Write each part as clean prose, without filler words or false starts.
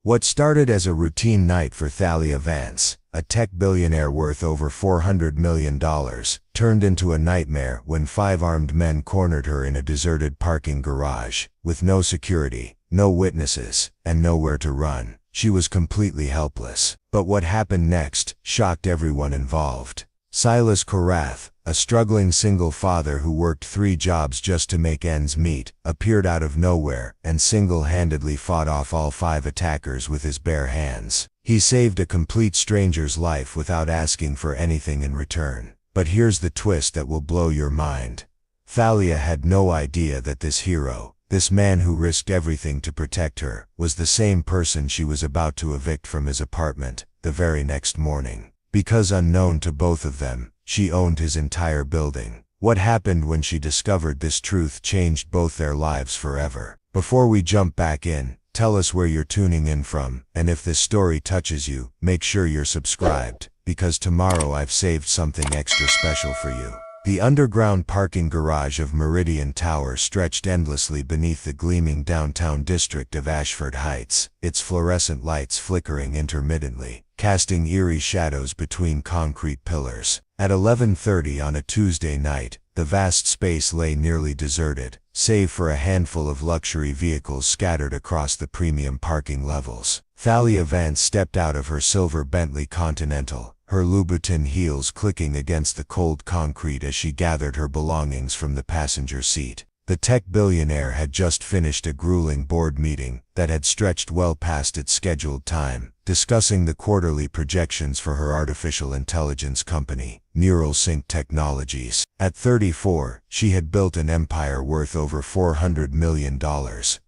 What started as a routine night for Thalia Vance, a tech billionaire worth over $400 million, turned into a nightmare when 5 armed men cornered her in a deserted parking garage. With no security, no witnesses, and nowhere to run, she was completely helpless. But what happened next shocked everyone involved. Silas Korath, a struggling single father who worked 3 jobs just to make ends meet, appeared out of nowhere and single-handedly fought off all 5 attackers with his bare hands. He saved a complete stranger's life without asking for anything in return. But here's the twist that will blow your mind. Thalia had no idea that this hero, this man who risked everything to protect her, was the same person she was about to evict from his apartment the very next morning. Because unknown to both of them, she owned his entire building. What happened when she discovered this truth changed both their lives forever. Before we jump back in, tell us where you're tuning in from, and if this story touches you, make sure you're subscribed, because tomorrow I've saved something extra special for you. The underground parking garage of Meridian Tower stretched endlessly beneath the gleaming downtown district of Ashford Heights, its fluorescent lights flickering intermittently, casting eerie shadows between concrete pillars. At 11:30 on a Tuesday night, the vast space lay nearly deserted, save for a handful of luxury vehicles scattered across the premium parking levels. Thalia Vance stepped out of her silver Bentley Continental, her Louboutin heels clicking against the cold concrete as she gathered her belongings from the passenger seat. The tech billionaire had just finished a grueling board meeting that had stretched well past its scheduled time, discussing the quarterly projections for her artificial intelligence company, NeuralSync Technologies. At 34, she had built an empire worth over $400 million,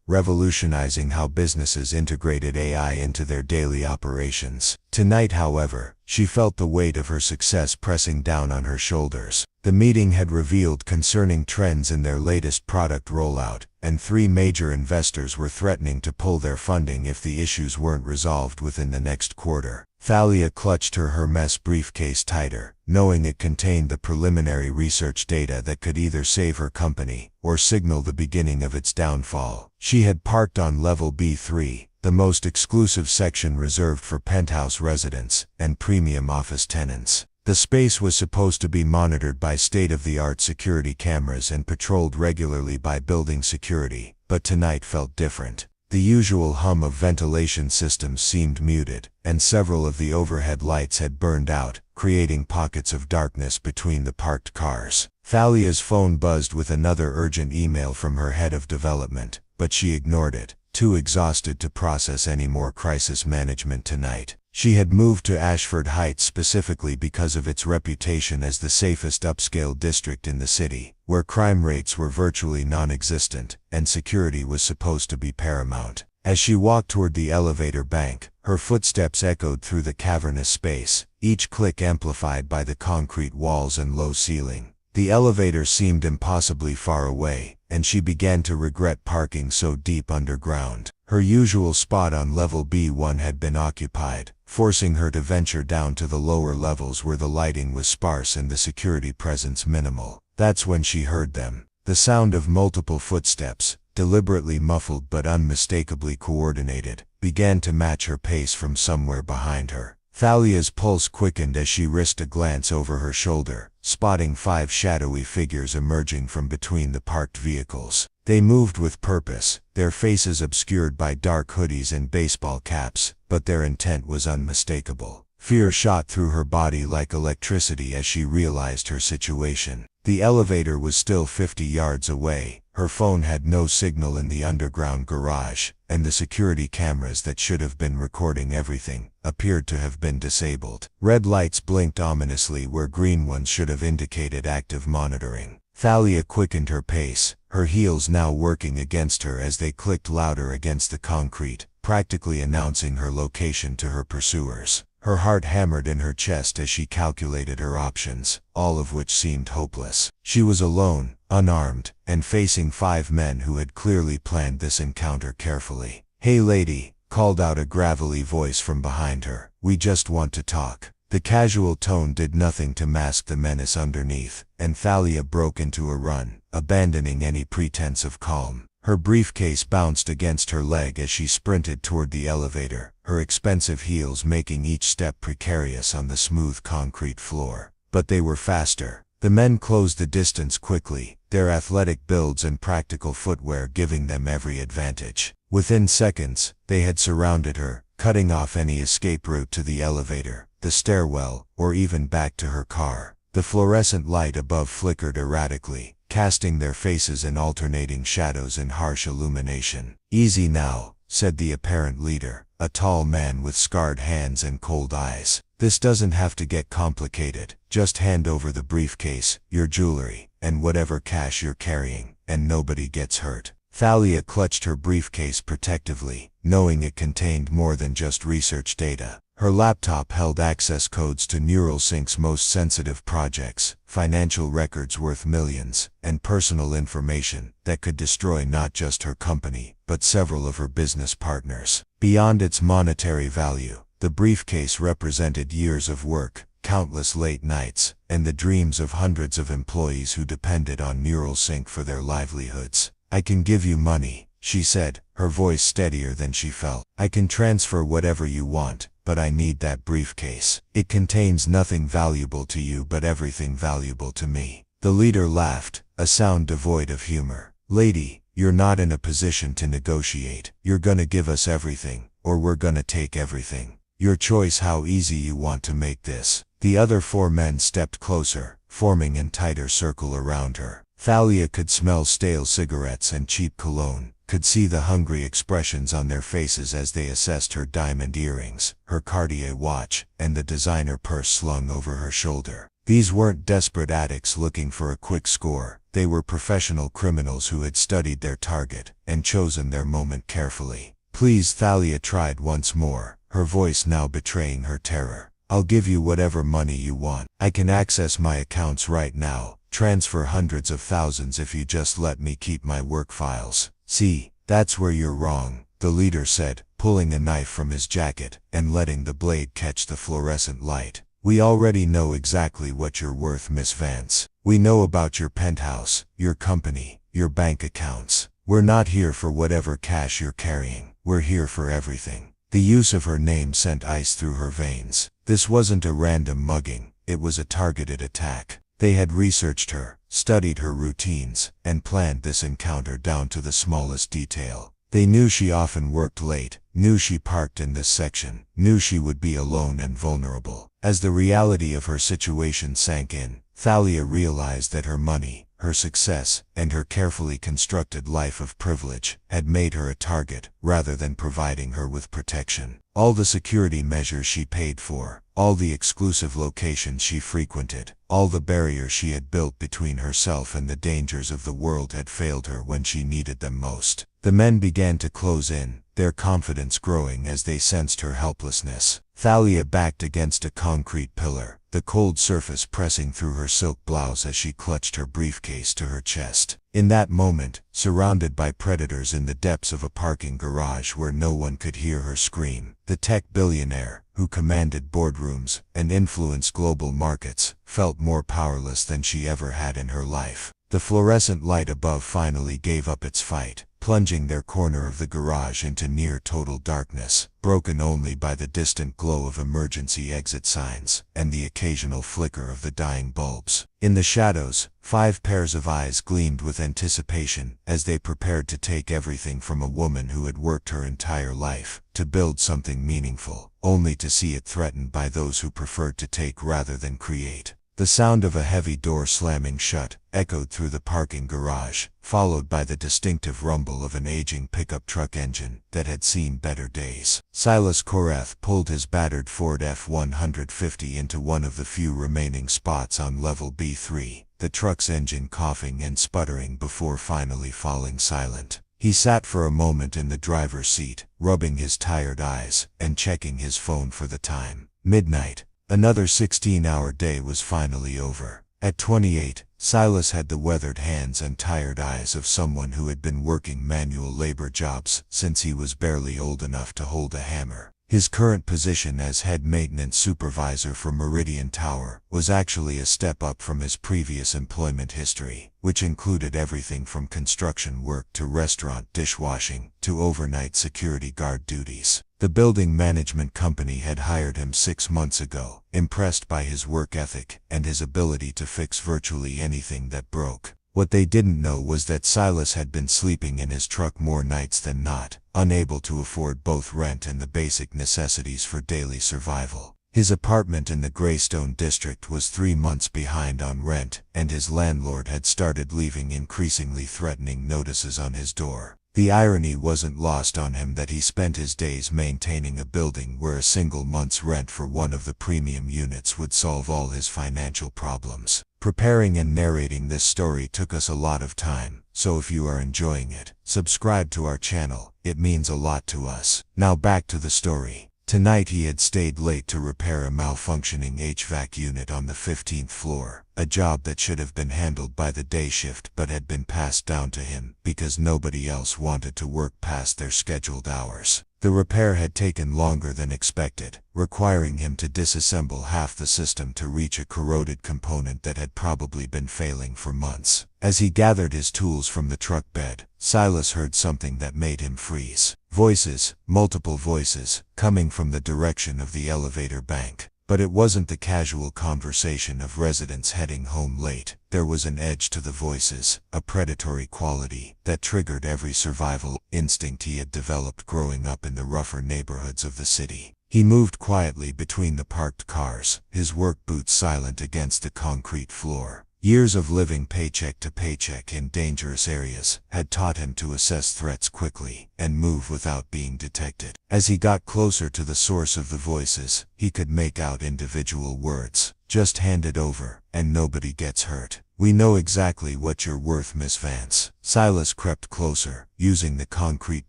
revolutionizing how businesses integrated AI into their daily operations. Tonight, however, she felt the weight of her success pressing down on her shoulders. The meeting had revealed concerning trends in their latest product rollout, and 3 major investors were threatening to pull their funding if the issues weren't resolved within the next quarter. Thalia clutched her Hermes briefcase tighter, knowing it contained the preliminary research data that could either save her company or signal the beginning of its downfall. She had parked on level B3, the most exclusive section reserved for penthouse residents and premium office tenants. The space was supposed to be monitored by state-of-the-art security cameras and patrolled regularly by building security, but tonight felt different. The usual hum of ventilation systems seemed muted, and several of the overhead lights had burned out, creating pockets of darkness between the parked cars. Thalia's phone buzzed with another urgent email from her head of development, but she ignored it, too exhausted to process any more crisis management tonight. She had moved to Ashford Heights specifically because of its reputation as the safest upscale district in the city, where crime rates were virtually non-existent, and security was supposed to be paramount. As she walked toward the elevator bank, her footsteps echoed through the cavernous space, each click amplified by the concrete walls and low ceiling. The elevator seemed impossibly far away, and she began to regret parking so deep underground. Her usual spot on level B1 had been occupied, forcing her to venture down to the lower levels where the lighting was sparse and the security presence minimal. That's when she heard them. The sound of multiple footsteps, deliberately muffled but unmistakably coordinated, began to match her pace from somewhere behind her. Thalia's pulse quickened as she risked a glance over her shoulder, spotting 5 shadowy figures emerging from between the parked vehicles. They moved with purpose, their faces obscured by dark hoodies and baseball caps, but their intent was unmistakable. Fear shot through her body like electricity as she realized her situation. The elevator was still 50 yards away, her phone had no signal in the underground garage, and the security cameras that should have been recording everything appeared to have been disabled. Red lights blinked ominously where green ones should have indicated active monitoring. Thalia quickened her pace, her heels now working against her as they clicked louder against the concrete, practically announcing her location to her pursuers. Her heart hammered in her chest as she calculated her options, all of which seemed hopeless. She was alone, unarmed, and facing 5 men who had clearly planned this encounter carefully. "Hey lady," called out a gravelly voice from behind her. "We just want to talk." The casual tone did nothing to mask the menace underneath, and Thalia broke into a run, abandoning any pretense of calm. Her briefcase bounced against her leg as she sprinted toward the elevator, her expensive heels making each step precarious on the smooth concrete floor. But they were faster. The men closed the distance quickly, their athletic builds and practical footwear giving them every advantage. Within seconds, they had surrounded her, cutting off any escape route to the elevator, the stairwell, or even back to her car. The fluorescent light above flickered erratically, casting their faces in alternating shadows in harsh illumination. "Easy now," said the apparent leader, a tall man with scarred hands and cold eyes. "This doesn't have to get complicated. Just hand over the briefcase, your jewelry, and whatever cash you're carrying, and nobody gets hurt." Thalia clutched her briefcase protectively, knowing it contained more than just research data. Her laptop held access codes to Neuralsync's most sensitive projects, financial records worth millions, and personal information that could destroy not just her company, but several of her business partners. Beyond its monetary value, the briefcase represented years of work, countless late nights, and the dreams of hundreds of employees who depended on Neuralsync for their livelihoods. "I can give you money," she said, her voice steadier than she felt. "I can transfer whatever you want, but I need that briefcase. It contains nothing valuable to you but everything valuable to me." The leader laughed, a sound devoid of humor. "Lady, you're not in a position to negotiate. You're gonna give us everything, or we're gonna take everything. Your choice how easy you want to make this." The other 4 men stepped closer, forming in tighter circle around her. Thalia could smell stale cigarettes and cheap cologne, could see the hungry expressions on their faces as they assessed her diamond earrings, her Cartier watch, and the designer purse slung over her shoulder. These weren't desperate addicts looking for a quick score. They were professional criminals who had studied their target and chosen their moment carefully. "Please," Thalia tried once more, her voice now betraying her terror. "I'll give you whatever money you want. I can access my accounts right now, transfer hundreds of thousands if you just let me keep my work files." "See, that's where you're wrong," the leader said, pulling a knife from his jacket and letting the blade catch the fluorescent light. "We already know exactly what you're worth, Miss Vance. We know about your penthouse, your company, your bank accounts. We're not here for whatever cash you're carrying. We're here for everything." The use of her name sent ice through her veins. This wasn't a random mugging, it was a targeted attack. They had researched her, studied her routines, and planned this encounter down to the smallest detail. They knew she often worked late, knew she parked in this section, knew she would be alone and vulnerable. As the reality of her situation sank in, Thalia realized that her money, her success, and her carefully constructed life of privilege had made her a target rather than providing her with protection. All the security measures she paid for, all the exclusive locations she frequented, all the barriers she had built between herself and the dangers of the world had failed her when she needed them most. The men began to close in, their confidence growing as they sensed her helplessness. Thalia backed against a concrete pillar, the cold surface pressing through her silk blouse as she clutched her briefcase to her chest. In that moment, surrounded by predators in the depths of a parking garage where no one could hear her scream, the tech billionaire, who commanded boardrooms and influenced global markets, felt more powerless than she ever had in her life. The fluorescent light above finally gave up its fight, plunging their corner of the garage into near total darkness, broken only by the distant glow of emergency exit signs and the occasional flicker of the dying bulbs. In the shadows, 5 pairs of eyes gleamed with anticipation as they prepared to take everything from a woman who had worked her entire life to build something meaningful, only to see it threatened by those who preferred to take rather than create. The sound of a heavy door slamming shut echoed through the parking garage, followed by the distinctive rumble of an aging pickup truck engine that had seen better days. Silas Korath pulled his battered Ford F-150 into one of the few remaining spots on level B3, the truck's engine coughing and sputtering before finally falling silent. He sat for a moment in the driver's seat, rubbing his tired eyes and checking his phone for the time. Midnight. Another 16-hour day was finally over. At 28, Silas had the weathered hands and tired eyes of someone who had been working manual labor jobs since he was barely old enough to hold a hammer. His current position as head maintenance supervisor for Meridian Tower was actually a step up from his previous employment history, which included everything from construction work to restaurant dishwashing to overnight security guard duties. The building management company had hired him 6 months ago, impressed by his work ethic and his ability to fix virtually anything that broke. What they didn't know was that Silas had been sleeping in his truck more nights than not, unable to afford both rent and the basic necessities for daily survival. His apartment in the Greystone district was 3 months behind on rent, and his landlord had started leaving increasingly threatening notices on his door. The irony wasn't lost on him that he spent his days maintaining a building where a single month's rent for one of the premium units would solve all his financial problems. Preparing and narrating this story took us a lot of time, so if you are enjoying it, subscribe to our channel. It means a lot to us. Now back to the story. Tonight he had stayed late to repair a malfunctioning HVAC unit on the 15th floor, a job that should have been handled by the day shift but had been passed down to him because nobody else wanted to work past their scheduled hours. The repair had taken longer than expected, requiring him to disassemble half the system to reach a corroded component that had probably been failing for months. As he gathered his tools from the truck bed, Silas heard something that made him freeze. Voices, multiple voices, coming from the direction of the elevator bank. But it wasn't the casual conversation of residents heading home late. There was an edge to the voices, a predatory quality that triggered every survival instinct he had developed growing up in the rougher neighborhoods of the city. He moved quietly between the parked cars, his work boots silent against the concrete floor. Years of living paycheck to paycheck in dangerous areas had taught him to assess threats quickly and move without being detected. As he got closer to the source of the voices, he could make out individual words. Just hand it over, and nobody gets hurt. We know exactly what you're worth, Miss Vance. Silas crept closer, using the concrete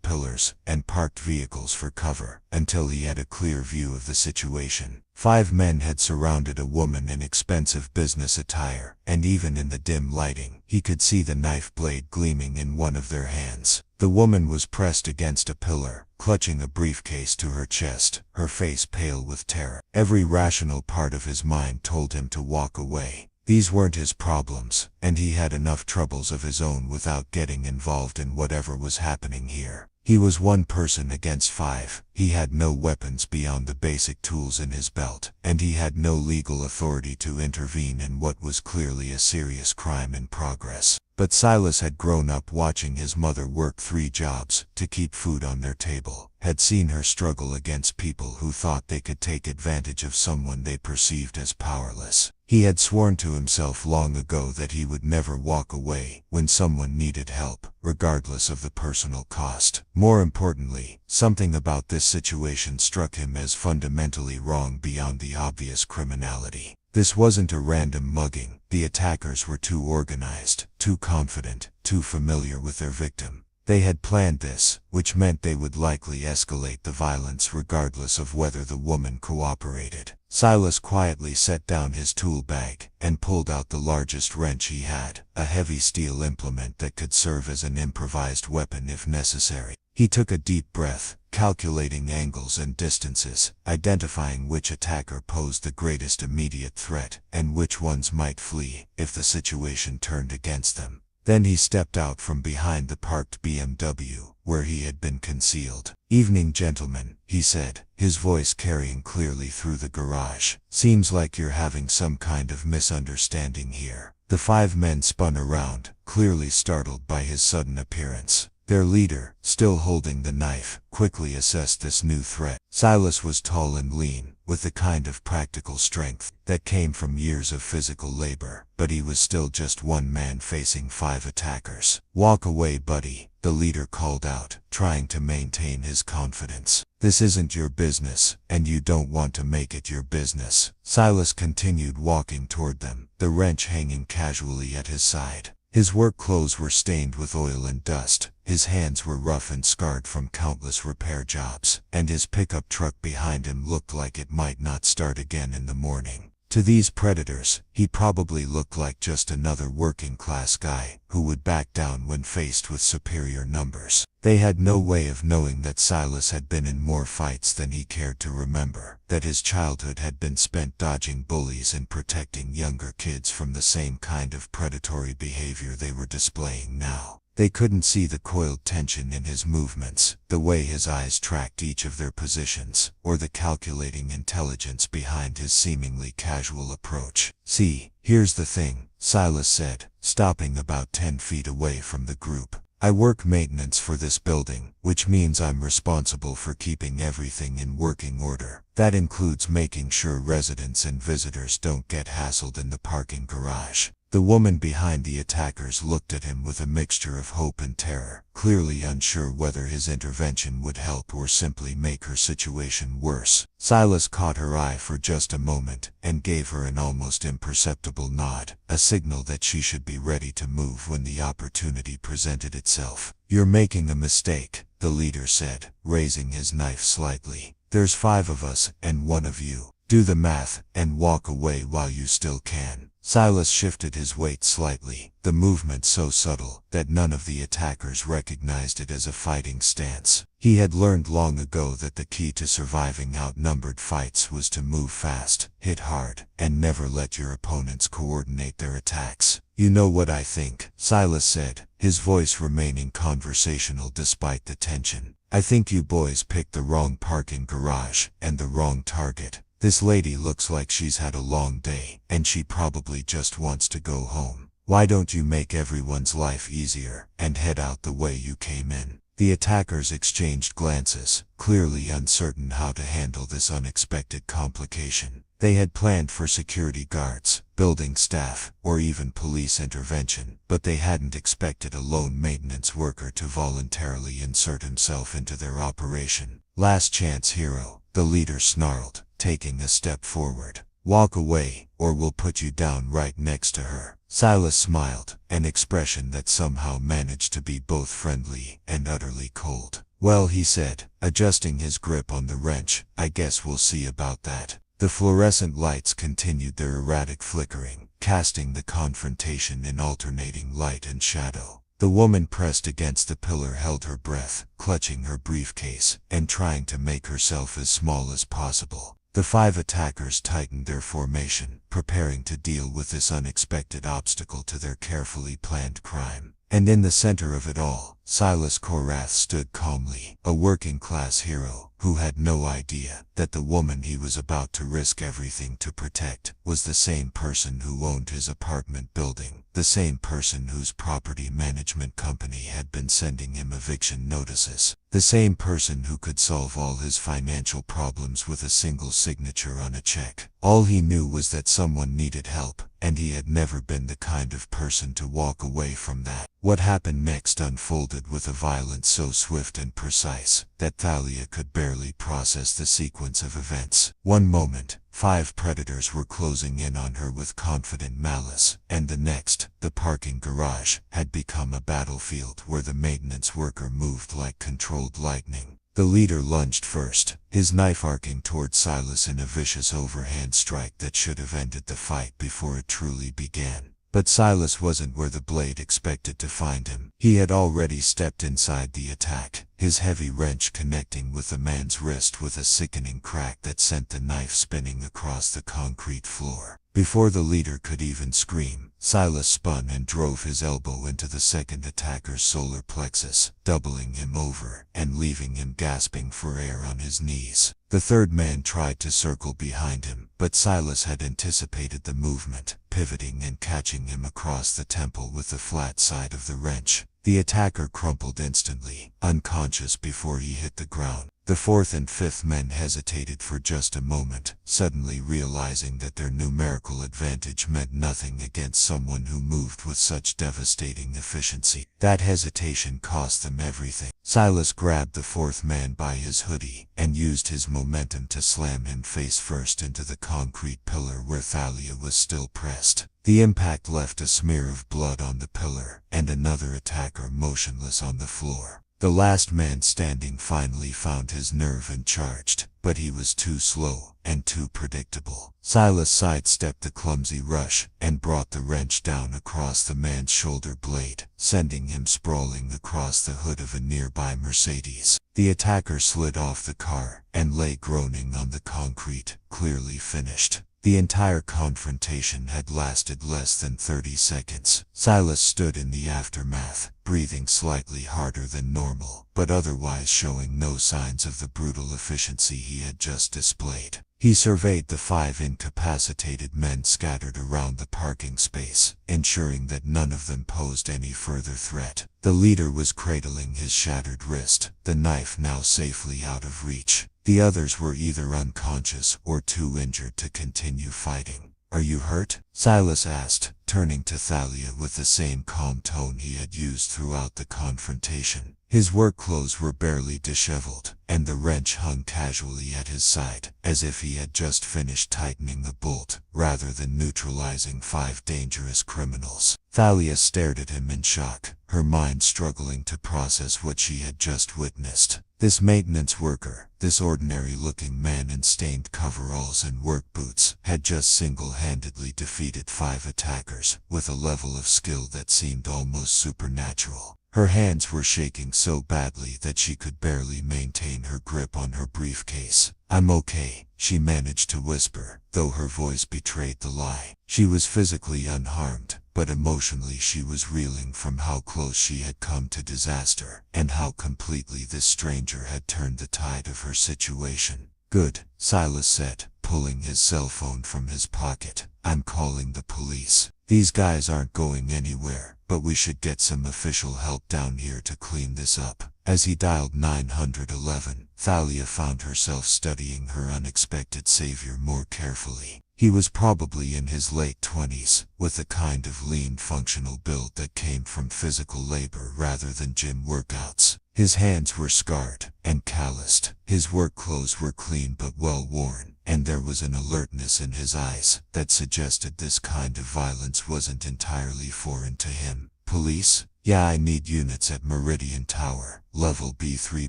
pillars and parked vehicles for cover, until he had a clear view of the situation. 5 men had surrounded a woman in expensive business attire, and even in the dim lighting, he could see the knife blade gleaming in one of their hands. The woman was pressed against a pillar, clutching a briefcase to her chest, her face pale with terror. Every rational part of his mind told him to walk away. These weren't his problems, and he had enough troubles of his own without getting involved in whatever was happening here. He was one person against 5. He had no weapons beyond the basic tools in his belt, and he had no legal authority to intervene in what was clearly a serious crime in progress. But Silas had grown up watching his mother work 3 jobs to keep food on their table, had seen her struggle against people who thought they could take advantage of someone they perceived as powerless. He had sworn to himself long ago that he would never walk away when someone needed help, regardless of the personal cost. More importantly, something about this situation struck him as fundamentally wrong beyond the obvious criminality. This wasn't a random mugging. The attackers were too organized, too confident, too familiar with their victim. They had planned this, which meant they would likely escalate the violence regardless of whether the woman cooperated. Silas quietly set down his tool bag and pulled out the largest wrench he had, a heavy steel implement that could serve as an improvised weapon if necessary. He took a deep breath, calculating angles and distances, identifying which attacker posed the greatest immediate threat and which ones might flee if the situation turned against them. Then he stepped out from behind the parked BMW, where he had been concealed. "Evening, gentlemen," he said, his voice carrying clearly through the garage. "Seems like you're having some kind of misunderstanding here." The 5 men spun around, clearly startled by his sudden appearance. Their leader, still holding the knife, quickly assessed this new threat. Silas was tall and lean, with the kind of practical strength that came from years of physical labor, but he was still just one man facing 5 attackers. "Walk away, buddy," the leader called out, trying to maintain his confidence. "This isn't your business, and you don't want to make it your business." Silas continued walking toward them, the wrench hanging casually at his side. His work clothes were stained with oil and dust, his hands were rough and scarred from countless repair jobs, and his pickup truck behind him looked like it might not start again in the morning. To these predators, he probably looked like just another working-class guy who would back down when faced with superior numbers. They had no way of knowing that Silas had been in more fights than he cared to remember, that his childhood had been spent dodging bullies and protecting younger kids from the same kind of predatory behavior they were displaying now. They couldn't see the coiled tension in his movements, the way his eyes tracked each of their positions, or the calculating intelligence behind his seemingly casual approach. "See, here's the thing," Silas said, stopping about 10 feet away from the group. "I work maintenance for this building, which means I'm responsible for keeping everything in working order. That includes making sure residents and visitors don't get hassled in the parking garage." The woman behind the attackers looked at him with a mixture of hope and terror, clearly unsure whether his intervention would help or simply make her situation worse. Silas caught her eye for just a moment and gave her an almost imperceptible nod, a signal that she should be ready to move when the opportunity presented itself. "You're making a mistake," the leader said, raising his knife slightly. "There's 5 of us and 1 of you. Do the math and walk away while you still can." Silas shifted his weight slightly, the movement so subtle that none of the attackers recognized it as a fighting stance. He had learned long ago that the key to surviving outnumbered fights was to move fast, hit hard, and never let your opponents coordinate their attacks. "You know what I think," Silas said, his voice remaining conversational despite the tension. "I think you boys picked the wrong parking garage and the wrong target. This lady looks like she's had a long day, and she probably just wants to go home. Why don't you make everyone's life easier and head out the way you came in?" The attackers exchanged glances, clearly uncertain how to handle this unexpected complication. They had planned for security guards, building staff, or even police intervention, but they hadn't expected a lone maintenance worker to voluntarily insert himself into their operation. "Last chance, hero," the leader snarled, taking a step forward. "Walk away, or we'll put you down right next to her." Silas smiled, an expression that somehow managed to be both friendly and utterly cold. "Well," he said, adjusting his grip on the wrench, "I guess we'll see about that." The fluorescent lights continued their erratic flickering, casting the confrontation in alternating light and shadow. The woman pressed against the pillar held her breath, clutching her briefcase, and trying to make herself as small as possible. The 5 attackers tightened their formation, preparing to deal with this unexpected obstacle to their carefully planned crime. And in the center of it all, Silas Korath stood calmly, a working-class hero who had no idea that the woman he was about to risk everything to protect was the same person who owned his apartment building, the same person whose property management company had been sending him eviction notices, the same person who could solve all his financial problems with a single signature on a check. All he knew was that someone needed help, and he had never been the kind of person to walk away from that. What happened next unfolded with a violence so swift and precise that Thalia could barely process the sequence of events. One moment, 5 predators were closing in on her with confident malice, and the next, the parking garage, had become a battlefield where the maintenance worker moved like controlled lightning. The leader lunged first, his knife arcing toward Silas in a vicious overhand strike that should have ended the fight before it truly began. But Silas wasn't where the blade expected to find him. He had already stepped inside the attack, his heavy wrench connecting with the man's wrist with a sickening crack that sent the knife spinning across the concrete floor. Before the leader could even scream, Silas spun and drove his elbow into the second attacker's solar plexus, doubling him over and leaving him gasping for air on his knees. The third man tried to circle behind him, but Silas had anticipated the movement, pivoting and catching him across the temple with the flat side of the wrench. The attacker crumpled instantly, unconscious before he hit the ground. The 4th and 5th men hesitated for just a moment, suddenly realizing that their numerical advantage meant nothing against someone who moved with such devastating efficiency. That hesitation cost them everything. Silas grabbed the 4th man by his hoodie and used his momentum to slam him face first into the concrete pillar where Thalia was still pressed. The impact left a smear of blood on the pillar and another attacker motionless on the floor. The last man standing finally found his nerve and charged, but he was too slow and too predictable. Silas sidestepped the clumsy rush and brought the wrench down across the man's shoulder blade, sending him sprawling across the hood of a nearby Mercedes. The attacker slid off the car and lay groaning on the concrete, clearly finished. The entire confrontation had lasted less than 30 seconds. Silas stood in the aftermath, breathing slightly harder than normal, but otherwise showing no signs of the brutal efficiency he had just displayed. He surveyed the 5 incapacitated men scattered around the parking space, ensuring that none of them posed any further threat. The leader was cradling his shattered wrist, the knife now safely out of reach. The others were either unconscious or too injured to continue fighting. "Are you hurt?" Silas asked, turning to Thalia with the same calm tone he had used throughout the confrontation. His work clothes were barely disheveled, and the wrench hung casually at his side, as if he had just finished tightening the bolt, rather than neutralizing 5 dangerous criminals. Thalia stared at him in shock, her mind struggling to process what she had just witnessed. This maintenance worker, this ordinary-looking man in stained coveralls and work boots, had just single-handedly defeated 5 attackers, with a level of skill that seemed almost supernatural. Her hands were shaking so badly that she could barely maintain her grip on her briefcase. "I'm okay," she managed to whisper, though her voice betrayed the lie. She was physically unharmed, but emotionally she was reeling from how close she had come to disaster, and how completely this stranger had turned the tide of her situation. "Good," Silas said, pulling his cell phone from his pocket. "I'm calling the police. These guys aren't going anywhere, but we should get some official help down here to clean this up." As he dialed 911, Thalia found herself studying her unexpected savior more carefully. He was probably in his late 20s, with a kind of lean functional build that came from physical labor rather than gym workouts. His hands were scarred and calloused. His work clothes were clean but well worn, and there was an alertness in his eyes that suggested this kind of violence wasn't entirely foreign to him. "Police? Yeah, I need units at Meridian Tower, level B3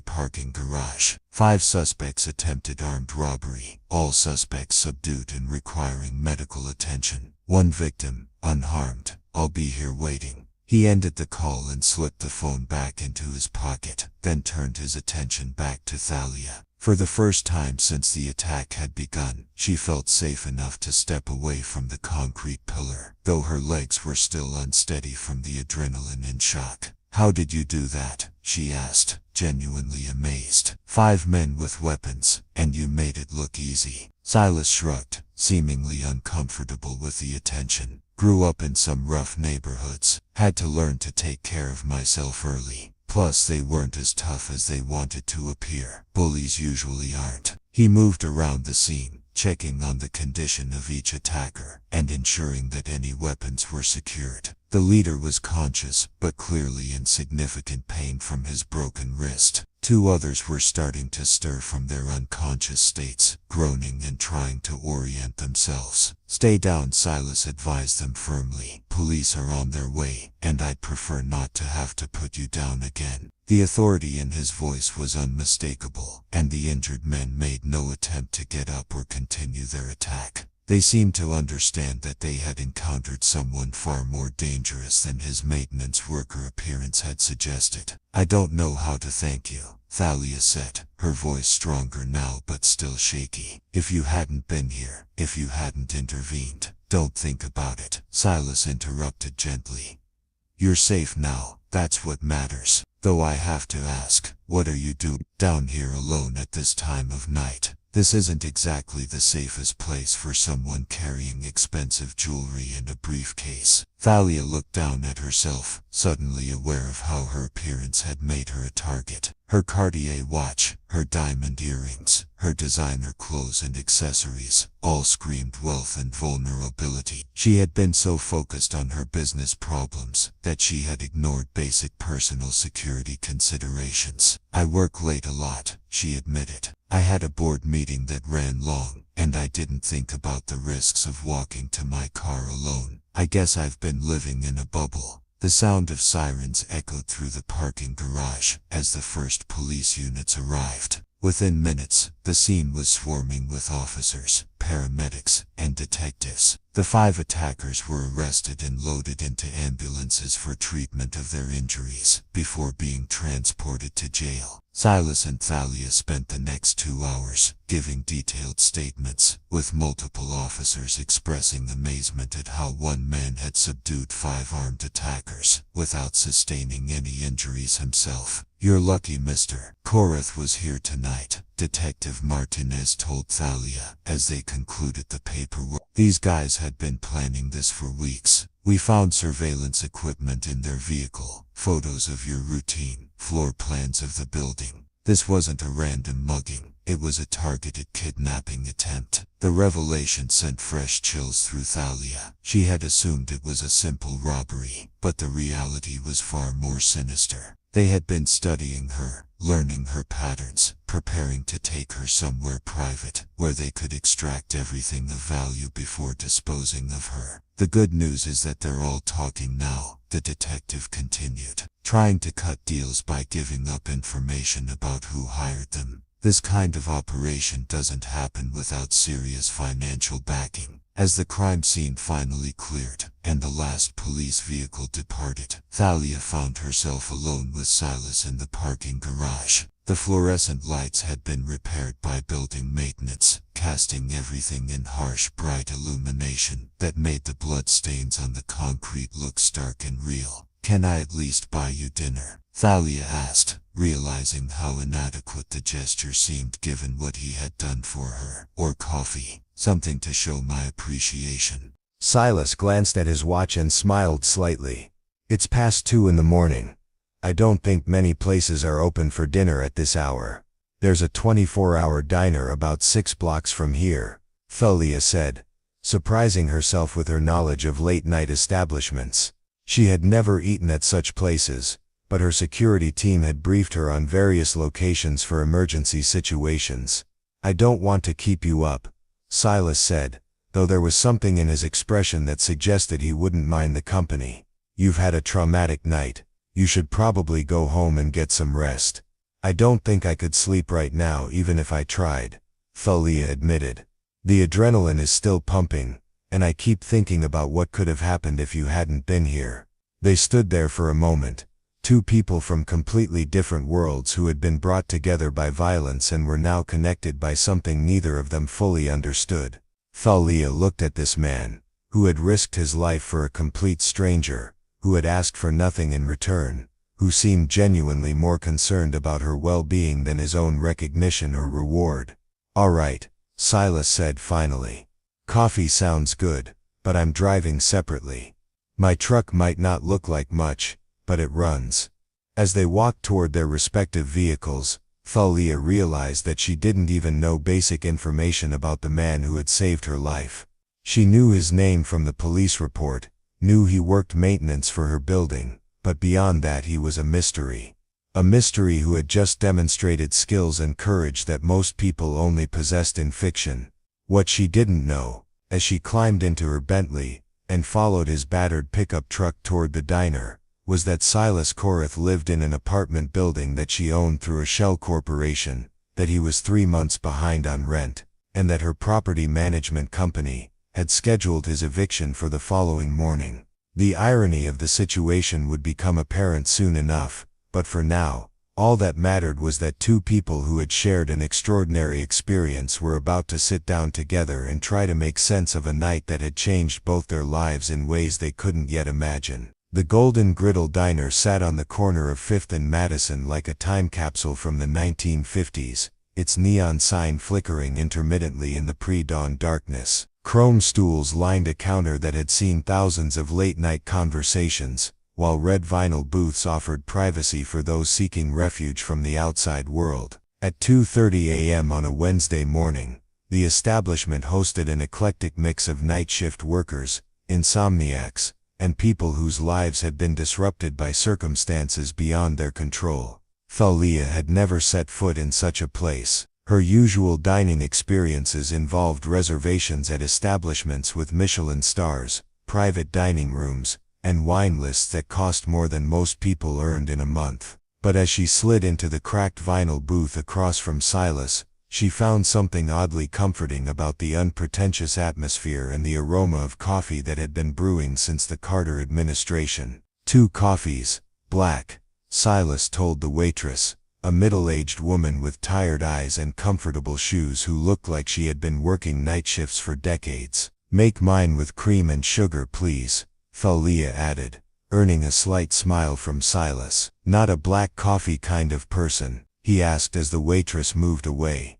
parking garage. 5 suspects attempted armed robbery, all suspects subdued and requiring medical attention. 1 victim, unharmed. I'll be here waiting." He ended the call and slipped the phone back into his pocket, then turned his attention back to Thalia. For the first time since the attack had begun, she felt safe enough to step away from the concrete pillar, though her legs were still unsteady from the adrenaline and shock. "How did you do that?" she asked, genuinely amazed. 5 men with weapons, and you made it look easy." Silas shrugged, seemingly uncomfortable with the attention. "Grew up in some rough neighborhoods. Had to learn to take care of myself early. Plus they weren't as tough as they wanted to appear. Bullies usually aren't." He moved around the scene, checking on the condition of each attacker, and ensuring that any weapons were secured. The leader was conscious, but clearly in significant pain from his broken wrist. 2 others were starting to stir from their unconscious states, groaning and trying to orient themselves. "Stay down," Silas advised them firmly. "Police are on their way, and I'd prefer not to have to put you down again." The authority in his voice was unmistakable, and the injured men made no attempt to get up or continue their attack. They seemed to understand that they had encountered someone far more dangerous than his maintenance worker appearance had suggested. "I don't know how to thank you," Thalia said, her voice stronger now but still shaky. "If you hadn't been here, if you hadn't intervened, don't think about it," Silas interrupted gently. "You're safe now, that's what matters. Though I have to ask, what are you doing down here alone at this time of night? This isn't exactly the safest place for someone carrying expensive jewelry in a briefcase." Thalia looked down at herself, suddenly aware of how her appearance had made her a target. Her Cartier watch, her diamond earrings, her designer clothes and accessories, all screamed wealth and vulnerability. She had been so focused on her business problems that she had ignored basic personal security considerations. "I work late a lot," she admitted. "I had a board meeting that ran long, and I didn't think about the risks of walking to my car alone. I guess I've been living in a bubble." The sound of sirens echoed through the parking garage as the first police units arrived. Within minutes, the scene was swarming with officers, paramedics, and detectives. The 5 attackers were arrested and loaded into ambulances for treatment of their injuries before being transported to jail. Silas and Thalia spent the next 2 hours giving detailed statements, with multiple officers expressing amazement at how one man had subdued 5 armed attackers without sustaining any injuries himself. "You're lucky, mister. Korath was here tonight," Detective Martinez told Thalia as they concluded the paperwork. "These guys had been planning this for weeks. We found surveillance equipment in their vehicle, photos of your routine, floor plans of the building. This wasn't a random mugging. It was a targeted kidnapping attempt." The revelation sent fresh chills through Thalia. She had assumed it was a simple robbery, but the reality was far more sinister. They had been studying her, learning her patterns, preparing to take her somewhere private, where they could extract everything of value before disposing of her. "The good news is that they're all talking now," the detective continued, "trying to cut deals by giving up information about who hired them. This kind of operation doesn't happen without serious financial backing." As the crime scene finally cleared, and the last police vehicle departed, Thalia found herself alone with Silas in the parking garage. The fluorescent lights had been repaired by building maintenance, casting everything in harsh, bright illumination that made the bloodstains on the concrete look stark and real. "Can I at least buy you dinner?" Thalia asked, realizing how inadequate the gesture seemed given what he had done for her. "Or coffee. Something to show my appreciation." Silas glanced at his watch and smiled slightly. "It's past 2 in the morning. I don't think many places are open for dinner at this hour. There's a 24-hour diner about 6 blocks from here," Thalia said, surprising herself with her knowledge of late-night establishments. She had never eaten at such places, but her security team had briefed her on various locations for emergency situations. "I don't want to keep you up," Silas said, though there was something in his expression that suggested he wouldn't mind the company. "You've had a traumatic night. You should probably go home and get some rest." "I don't think I could sleep right now even if I tried," Thalia admitted. "The adrenaline is still pumping, and I keep thinking about what could have happened if you hadn't been here." They stood there for a moment, 2 people from completely different worlds who had been brought together by violence and were now connected by something neither of them fully understood. Thalia looked at this man, who had risked his life for a complete stranger, who had asked for nothing in return, who seemed genuinely more concerned about her well-being than his own recognition or reward. "All right," Silas said finally. "Coffee sounds good, but I'm driving separately. My truck might not look like much, but it runs." As they walked toward their respective vehicles, Thalia realized that she didn't even know basic information about the man who had saved her life. She knew his name from the police report, knew he worked maintenance for her building, but beyond that he was a mystery. A mystery who had just demonstrated skills and courage that most people only possessed in fiction. What she didn't know, as she climbed into her Bentley and followed his battered pickup truck toward the diner, was that Silas Korath lived in an apartment building that she owned through a shell corporation, that he was 3 months behind on rent, and that her property management company had scheduled his eviction for the following morning. The irony of the situation would become apparent soon enough, but for now, all that mattered was that 2 people who had shared an extraordinary experience were about to sit down together and try to make sense of a night that had changed both their lives in ways they couldn't yet imagine. The Golden Griddle Diner sat on the corner of 5th and Madison like a time capsule from the 1950s, its neon sign flickering intermittently in the pre-dawn darkness. Chrome stools lined a counter that had seen thousands of late-night conversations, while red vinyl booths offered privacy for those seeking refuge from the outside world. At 2:30 a.m. on a Wednesday morning, the establishment hosted an eclectic mix of night shift workers, insomniacs, and people whose lives had been disrupted by circumstances beyond their control. Thalia had never set foot in such a place. Her usual dining experiences involved reservations at establishments with Michelin stars, private dining rooms, and wine lists that cost more than most people earned in a month. But as she slid into the cracked vinyl booth across from Silas, she found something oddly comforting about the unpretentious atmosphere and the aroma of coffee that had been brewing since the Carter administration. 2 coffees, black, Silas told the waitress, a middle-aged woman with tired eyes and comfortable shoes who looked like she had been working night shifts for decades. Make mine with cream and sugar, please, Thalia added, earning a slight smile from Silas. Not a black coffee kind of person, he asked as the waitress moved away.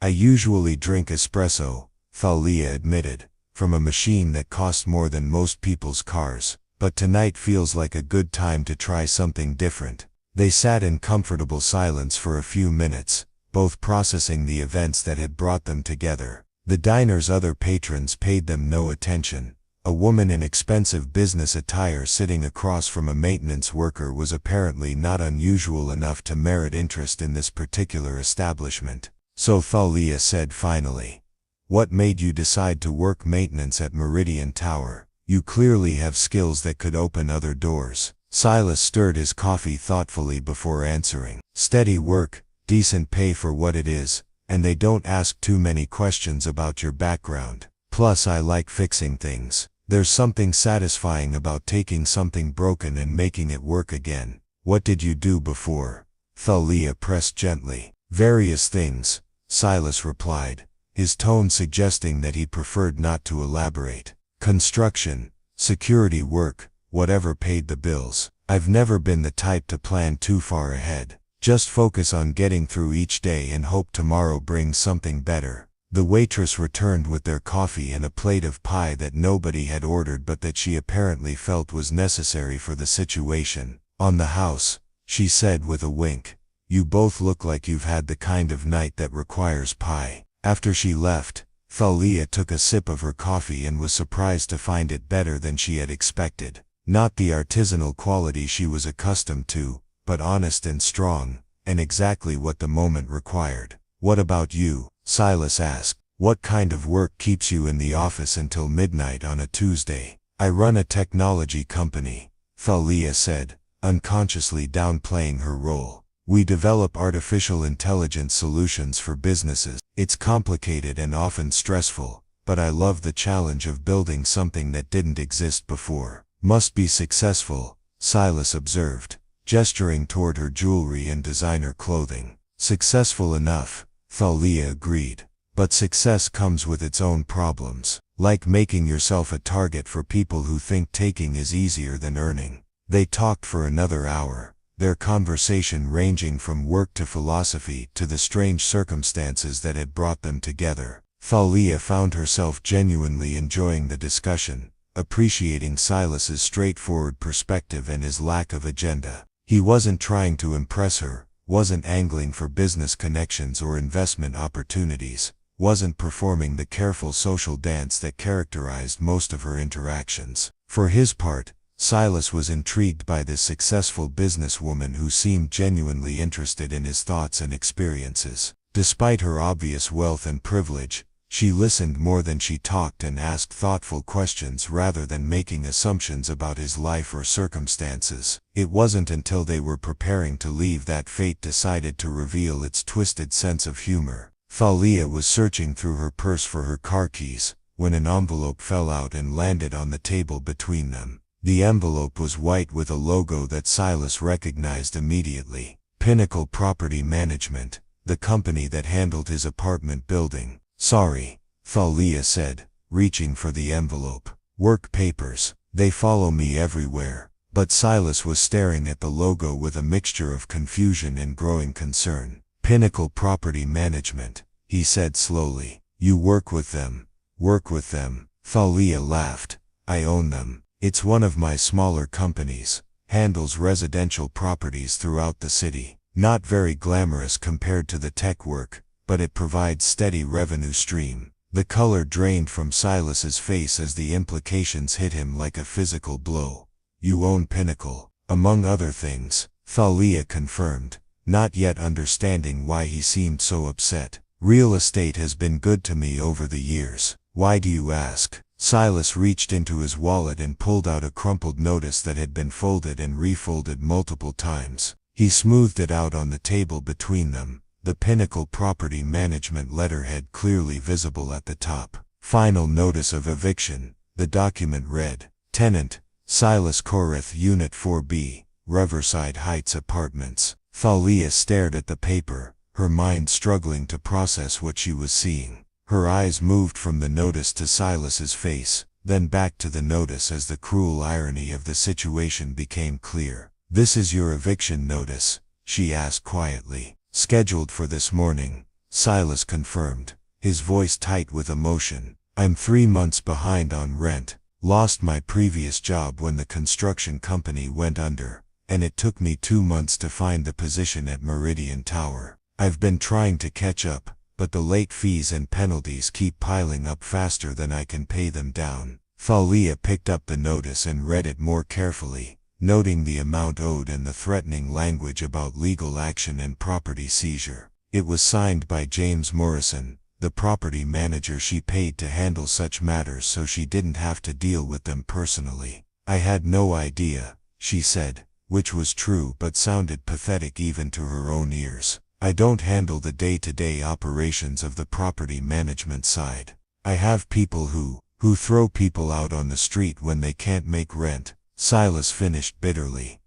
I usually drink espresso, Thalia admitted, from a machine that costs more than most people's cars, but tonight feels like a good time to try something different. They sat in comfortable silence for a few minutes, both processing the events that had brought them together. The diner's other patrons paid them no attention. A woman in expensive business attire sitting across from a maintenance worker was apparently not unusual enough to merit interest in this particular establishment. So Thalia said finally, "What made you decide to work maintenance at Meridian Tower? You clearly have skills that could open other doors." Silas stirred his coffee thoughtfully before answering. "Steady work, decent pay for what it is, and they don't ask too many questions about your background. Plus I like fixing things. There's something satisfying about taking something broken and making it work again." "What did you do before?" Thalia pressed gently. "Various things," Silas replied, his tone suggesting that he preferred not to elaborate. "Construction, security work, whatever paid the bills. I've never been the type to plan too far ahead. Just focus on getting through each day and hope tomorrow brings something better." The waitress returned with their coffee and a plate of pie that nobody had ordered but that she apparently felt was necessary for the situation. "On the house," she said with a wink. "You both look like you've had the kind of night that requires pie." After she left, Thalia took a sip of her coffee and was surprised to find it better than she had expected. Not the artisanal quality she was accustomed to, but honest and strong, and exactly what the moment required. "What about you?" Silas asked. "What kind of work keeps you in the office until midnight on a Tuesday?" "I run a technology company," Thalia said, unconsciously downplaying her role. "We develop artificial intelligence solutions for businesses. It's complicated and often stressful, but I love the challenge of building something that didn't exist before." "Must be successful," Silas observed, gesturing toward her jewelry and designer clothing. "Successful enough," Thalia agreed. "But success comes with its own problems, like making yourself a target for people who think taking is easier than earning." They talked for another hour, their conversation ranging from work to philosophy to the strange circumstances that had brought them together. Thalia found herself genuinely enjoying the discussion, appreciating Silas's straightforward perspective and his lack of agenda. He wasn't trying to impress her, wasn't angling for business connections or investment opportunities, wasn't performing the careful social dance that characterized most of her interactions. For his part, Silas was intrigued by this successful businesswoman who seemed genuinely interested in his thoughts and experiences. Despite her obvious wealth and privilege, she listened more than she talked and asked thoughtful questions rather than making assumptions about his life or circumstances. It wasn't until they were preparing to leave that fate decided to reveal its twisted sense of humor. Thalia was searching through her purse for her car keys, when an envelope fell out and landed on the table between them. The envelope was white with a logo that Silas recognized immediately. Pinnacle Property Management, the company that handled his apartment building. "Sorry," Thalia said, reaching for the envelope. "Work papers. They follow me everywhere." But Silas was staring at the logo with a mixture of confusion and growing concern. "Pinnacle Property Management," he said slowly. "You work with them." "Work with them?" Thalia laughed. "I own them. It's one of my smaller companies. Handles residential properties throughout the city. Not very glamorous compared to the tech work, but it provides steady revenue stream." The color drained from Silas's face as the implications hit him like a physical blow. "You own Pinnacle, among other things," Thalia confirmed, not yet understanding why he seemed so upset. "Real estate has been good to me over the years." "Why do you ask?" Silas reached into his wallet and pulled out a crumpled notice that had been folded and refolded multiple times. He smoothed it out on the table between them, the Pinnacle Property Management letterhead clearly visible at the top. Final notice of eviction. The document read, Tenant, Silas Koreth, Unit 4B, Riverside Heights Apartments. Thalia stared at the paper, her mind struggling to process what she was seeing. Her eyes moved from the notice to Silas's face, then back to the notice as the cruel irony of the situation became clear. "This is your eviction notice," she asked quietly. "Scheduled for this morning," Silas confirmed, his voice tight with emotion. "I'm 3 months behind on rent. Lost my previous job when the construction company went under, and it took me 2 months to find the position at Meridian Tower. I've been trying to catch up, but the late fees and penalties keep piling up faster than I can pay them down." Thalia picked up the notice and read it more carefully, noting the amount owed and the threatening language about legal action and property seizure. It was signed by James Morrison, the property manager she paid to handle such matters so she didn't have to deal with them personally. "I had no idea," she said, which was true but sounded pathetic even to her own ears. "I don't handle the day-to-day operations of the property management side. I have people who throw people out on the street when they can't make rent," Silas finished bitterly.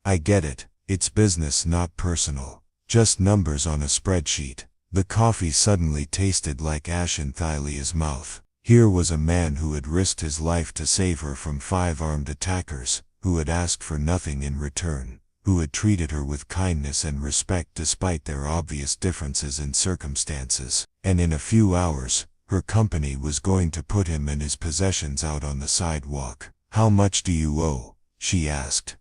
"I get it. It's business, not personal. Just numbers on a spreadsheet." The coffee suddenly tasted like ash in Thalia's mouth. Here was a man who had risked his life to save her from 5 armed attackers, who had asked for nothing in return, who had treated her with kindness and respect despite their obvious differences in circumstances, and in a few hours, her company was going to put him and his possessions out on the sidewalk. "How much do you owe?" she asked.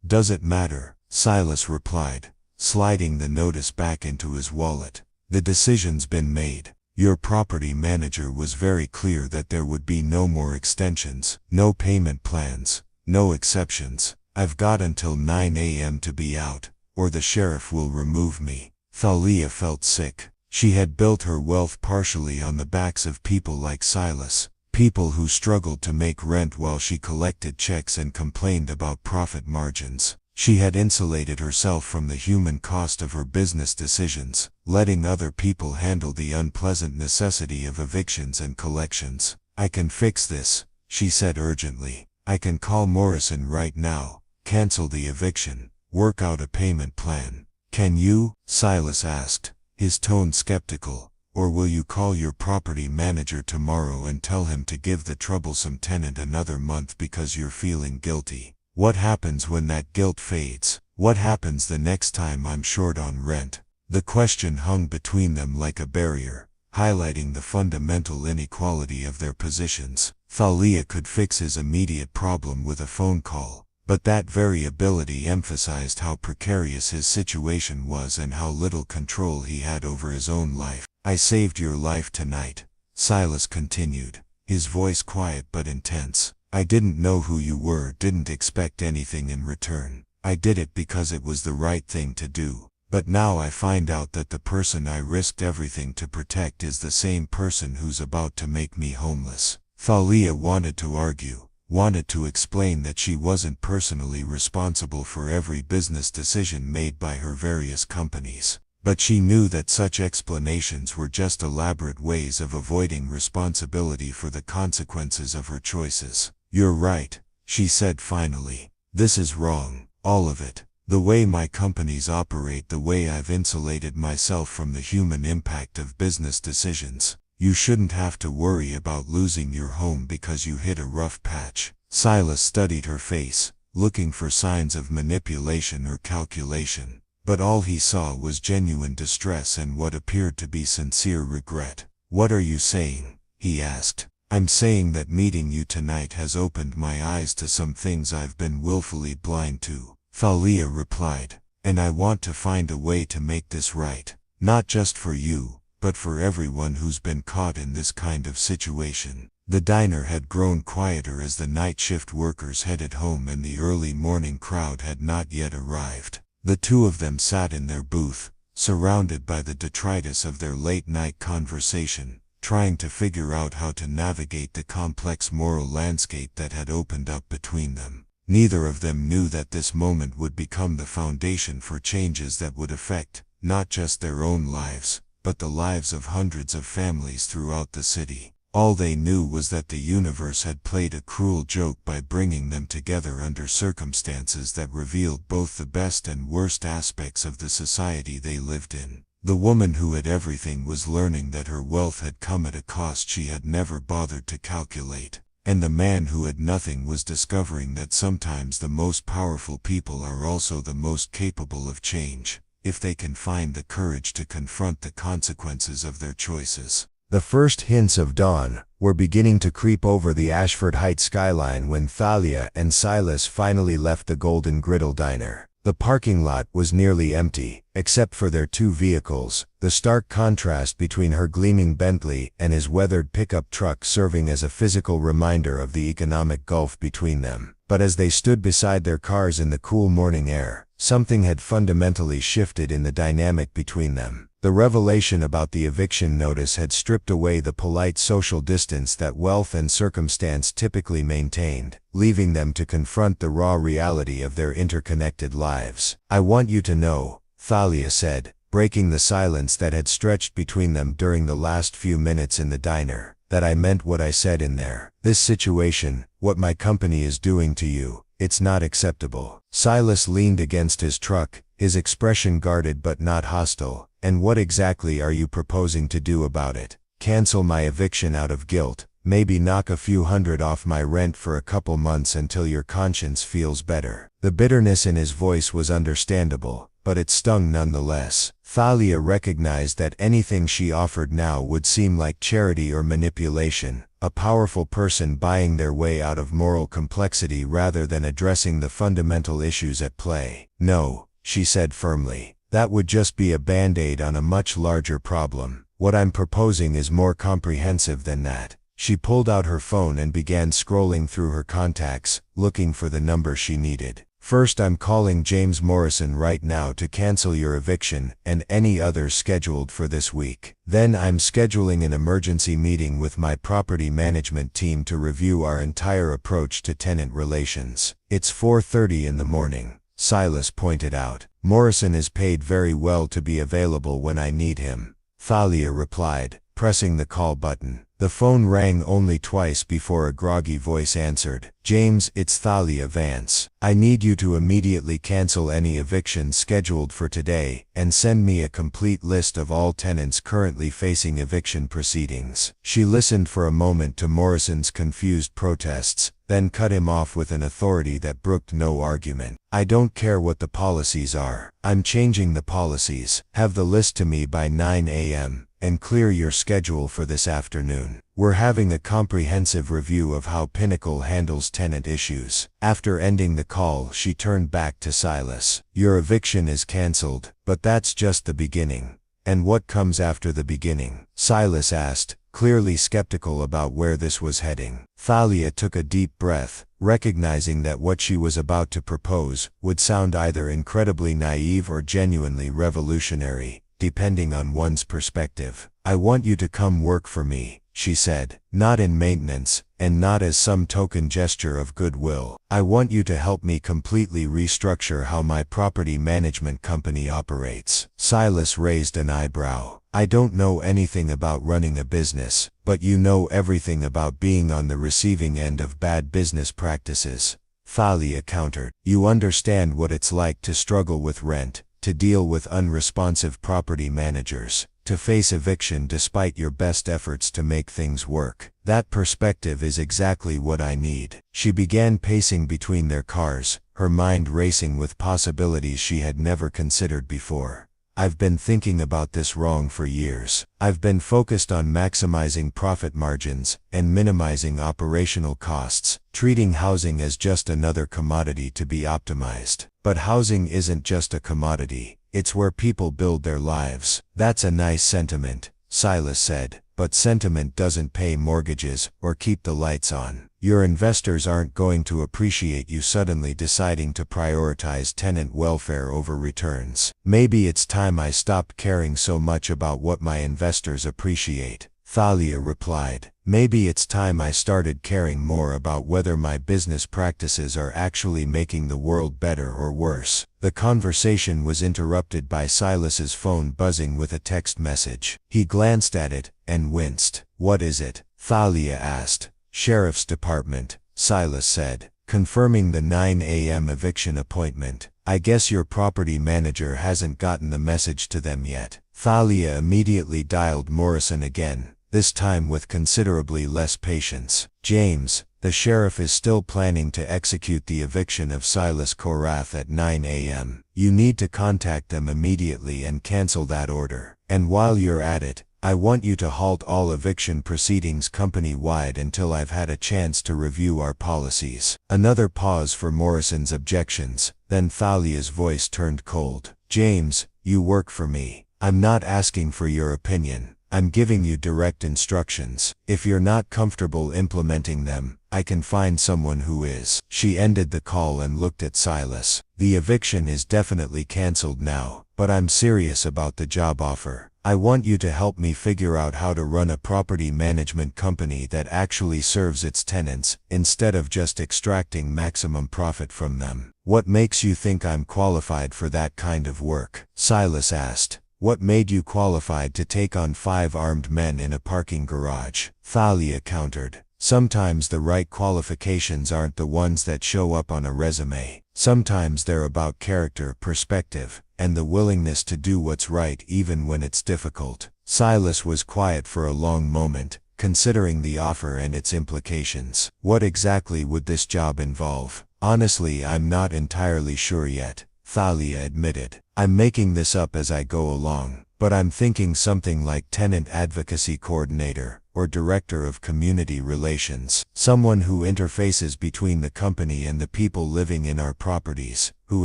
"Does it matter?" Silas replied, sliding the notice back into his wallet. "The decision's been made. Your property manager was very clear that there would be no more extensions, no payment plans, no exceptions. I've got until 9 a.m. to be out, or the sheriff will remove me." Thalia felt sick. She had built her wealth partially on the backs of people like Silas, people who struggled to make rent while she collected checks and complained about profit margins. She had insulated herself from the human cost of her business decisions, letting other people handle the unpleasant necessity of evictions and collections. "I can fix this," she said urgently. "I can call Morrison right now, cancel the eviction, work out a payment plan." "Can you?" Silas asked, his tone skeptical. "Or will you call your property manager tomorrow and tell him to give the troublesome tenant another month because you're feeling guilty? What happens when that guilt fades? What happens the next time I'm short on rent?" The question hung between them like a barrier, highlighting the fundamental inequality of their positions. Thalia could fix his immediate problem with a phone call, but that very ability emphasized how precarious his situation was and how little control he had over his own life. "I saved your life tonight," Silas continued, his voice quiet but intense. "I didn't know who you were, didn't expect anything in return. I did it because it was the right thing to do. But now I find out that the person I risked everything to protect is the same person who's about to make me homeless." Thalia wanted to argue, wanted to explain that she wasn't personally responsible for every business decision made by her various companies. But she knew that such explanations were just elaborate ways of avoiding responsibility for the consequences of her choices. "You're right," she said finally. "This is wrong, all of it. The way my companies operate, the way I've insulated myself from the human impact of business decisions. You shouldn't have to worry about losing your home because you hit a rough patch." Silas studied her face, looking for signs of manipulation or calculation. But all he saw was genuine distress and what appeared to be sincere regret. "What are you saying?" he asked. "I'm saying that meeting you tonight has opened my eyes to some things I've been willfully blind to," Thalia replied. "And I want to find a way to make this right. Not just for you, but for everyone who's been caught in this kind of situation." The diner had grown quieter as the night shift workers headed home and the early morning crowd had not yet arrived. The two of them sat in their booth, surrounded by the detritus of their late-night conversation, trying to figure out how to navigate the complex moral landscape that had opened up between them. Neither of them knew that this moment would become the foundation for changes that would affect not just their own lives, but the lives of hundreds of families throughout the city. All they knew was that the universe had played a cruel joke by bringing them together under circumstances that revealed both the best and worst aspects of the society they lived in. The woman who had everything was learning that her wealth had come at a cost she had never bothered to calculate. And the man who had nothing was discovering that sometimes the most powerful people are also the most capable of change, if they can find the courage to confront the consequences of their choices. The first hints of dawn were beginning to creep over the Ashford Heights skyline when Thalia and Silas finally left the Golden Griddle Diner. The parking lot was nearly empty, except for their two vehicles, the stark contrast between her gleaming Bentley and his weathered pickup truck serving as a physical reminder of the economic gulf between them. But as they stood beside their cars in the cool morning air, something had fundamentally shifted in the dynamic between them. The revelation about the eviction notice had stripped away the polite social distance that wealth and circumstance typically maintained, leaving them to confront the raw reality of their interconnected lives. "I want you to know," Thalia said, breaking the silence that had stretched between them during the last few minutes in the diner, "that I meant what I said in there. This situation, what my company is doing to you, it's not acceptable." Silas leaned against his truck, his expression guarded but not hostile. "And what exactly are you proposing to do about it? Cancel my eviction out of guilt, maybe knock a few hundred off my rent for a couple months until your conscience feels better?" The bitterness in his voice was understandable, but it stung nonetheless. Thalia recognized that anything she offered now would seem like charity or manipulation, a powerful person buying their way out of moral complexity rather than addressing the fundamental issues at play. "No," she said firmly. "That would just be a band-aid on a much larger problem. What I'm proposing is more comprehensive than that." She pulled out her phone and began scrolling through her contacts, looking for the number she needed. "First, I'm calling James Morrison right now to cancel your eviction and any others scheduled for this week. Then I'm scheduling an emergency meeting with my property management team to review our entire approach to tenant relations." "It's 4:30 in the morning," Silas pointed out. "Morrison is paid very well to be available when I need him," Thalia replied, pressing the call button. The phone rang only twice before a groggy voice answered. "James, it's Thalia Vance. I need you to immediately cancel any evictions scheduled for today and send me a complete list of all tenants currently facing eviction proceedings." She listened for a moment to Morrison's confused protests, then cut him off with an authority that brooked no argument. "I don't care what the policies are. I'm changing the policies. Have the list to me by 9 a.m. and clear your schedule for this afternoon. We're having a comprehensive review of how Pinnacle handles tenant issues." After ending the call, she turned back to Silas. "Your eviction is canceled, but that's just the beginning." "And what comes after the beginning?" Silas asked, clearly skeptical about where this was heading. Thalia took a deep breath, recognizing that what she was about to propose would sound either incredibly naive or genuinely revolutionary, depending on one's perspective. "I want you to come work for me," she said, "not in maintenance, and not as some token gesture of goodwill. I want you to help me completely restructure how my property management company operates." Silas raised an eyebrow. "I don't know anything about running a business, but you know everything about being on the receiving end of bad business practices," Thalia countered. "You understand what it's like to struggle with rent, to deal with unresponsive property managers, to face eviction despite your best efforts to make things work. That perspective is exactly what I need." She began pacing between their cars, her mind racing with possibilities she had never considered before. "I've been thinking about this wrong for years. I've been focused on maximizing profit margins and minimizing operational costs, treating housing as just another commodity to be optimized. But housing isn't just a commodity, it's where people build their lives." "That's a nice sentiment," Silas said, "but sentiment doesn't pay mortgages or keep the lights on. Your investors aren't going to appreciate you suddenly deciding to prioritize tenant welfare over returns." "Maybe it's time I stopped caring so much about what my investors appreciate," Thalia replied. Maybe it's time I started caring more about whether my business practices are actually making the world better or worse. The conversation was interrupted by Silas's phone buzzing with a text message. He glanced at it and winced. What is it? Thalia asked. Sheriff's Department, Silas said, confirming the 9 a.m. eviction appointment. I guess your property manager hasn't gotten the message to them yet. Thalia immediately dialed Morrison again, this time with considerably less patience. James, the sheriff is still planning to execute the eviction of Silas Korath at 9 a.m. You need to contact them immediately and cancel that order. And while you're at it, I want you to halt all eviction proceedings company-wide until I've had a chance to review our policies. Another pause for Morrison's objections, then Thalia's voice turned cold. James, you work for me. I'm not asking for your opinion. I'm giving you direct instructions. If you're not comfortable implementing them, I can find someone who is. She ended the call and looked at Silas. The eviction is definitely canceled now, but I'm serious about the job offer. I want you to help me figure out how to run a property management company that actually serves its tenants, instead of just extracting maximum profit from them. What makes you think I'm qualified for that kind of work? Silas asked. What made you qualified to take on 5 armed men in a parking garage? Thalia countered. Sometimes the right qualifications aren't the ones that show up on a resume. Sometimes they're about character, perspective, and the willingness to do what's right even when it's difficult. Silas was quiet for a long moment, considering the offer and its implications. What exactly would this job involve? Honestly, I'm not entirely sure yet, Thalia admitted. I'm making this up as I go along, but I'm thinking something like tenant advocacy coordinator or director of community relations. Someone who interfaces between the company and the people living in our properties, who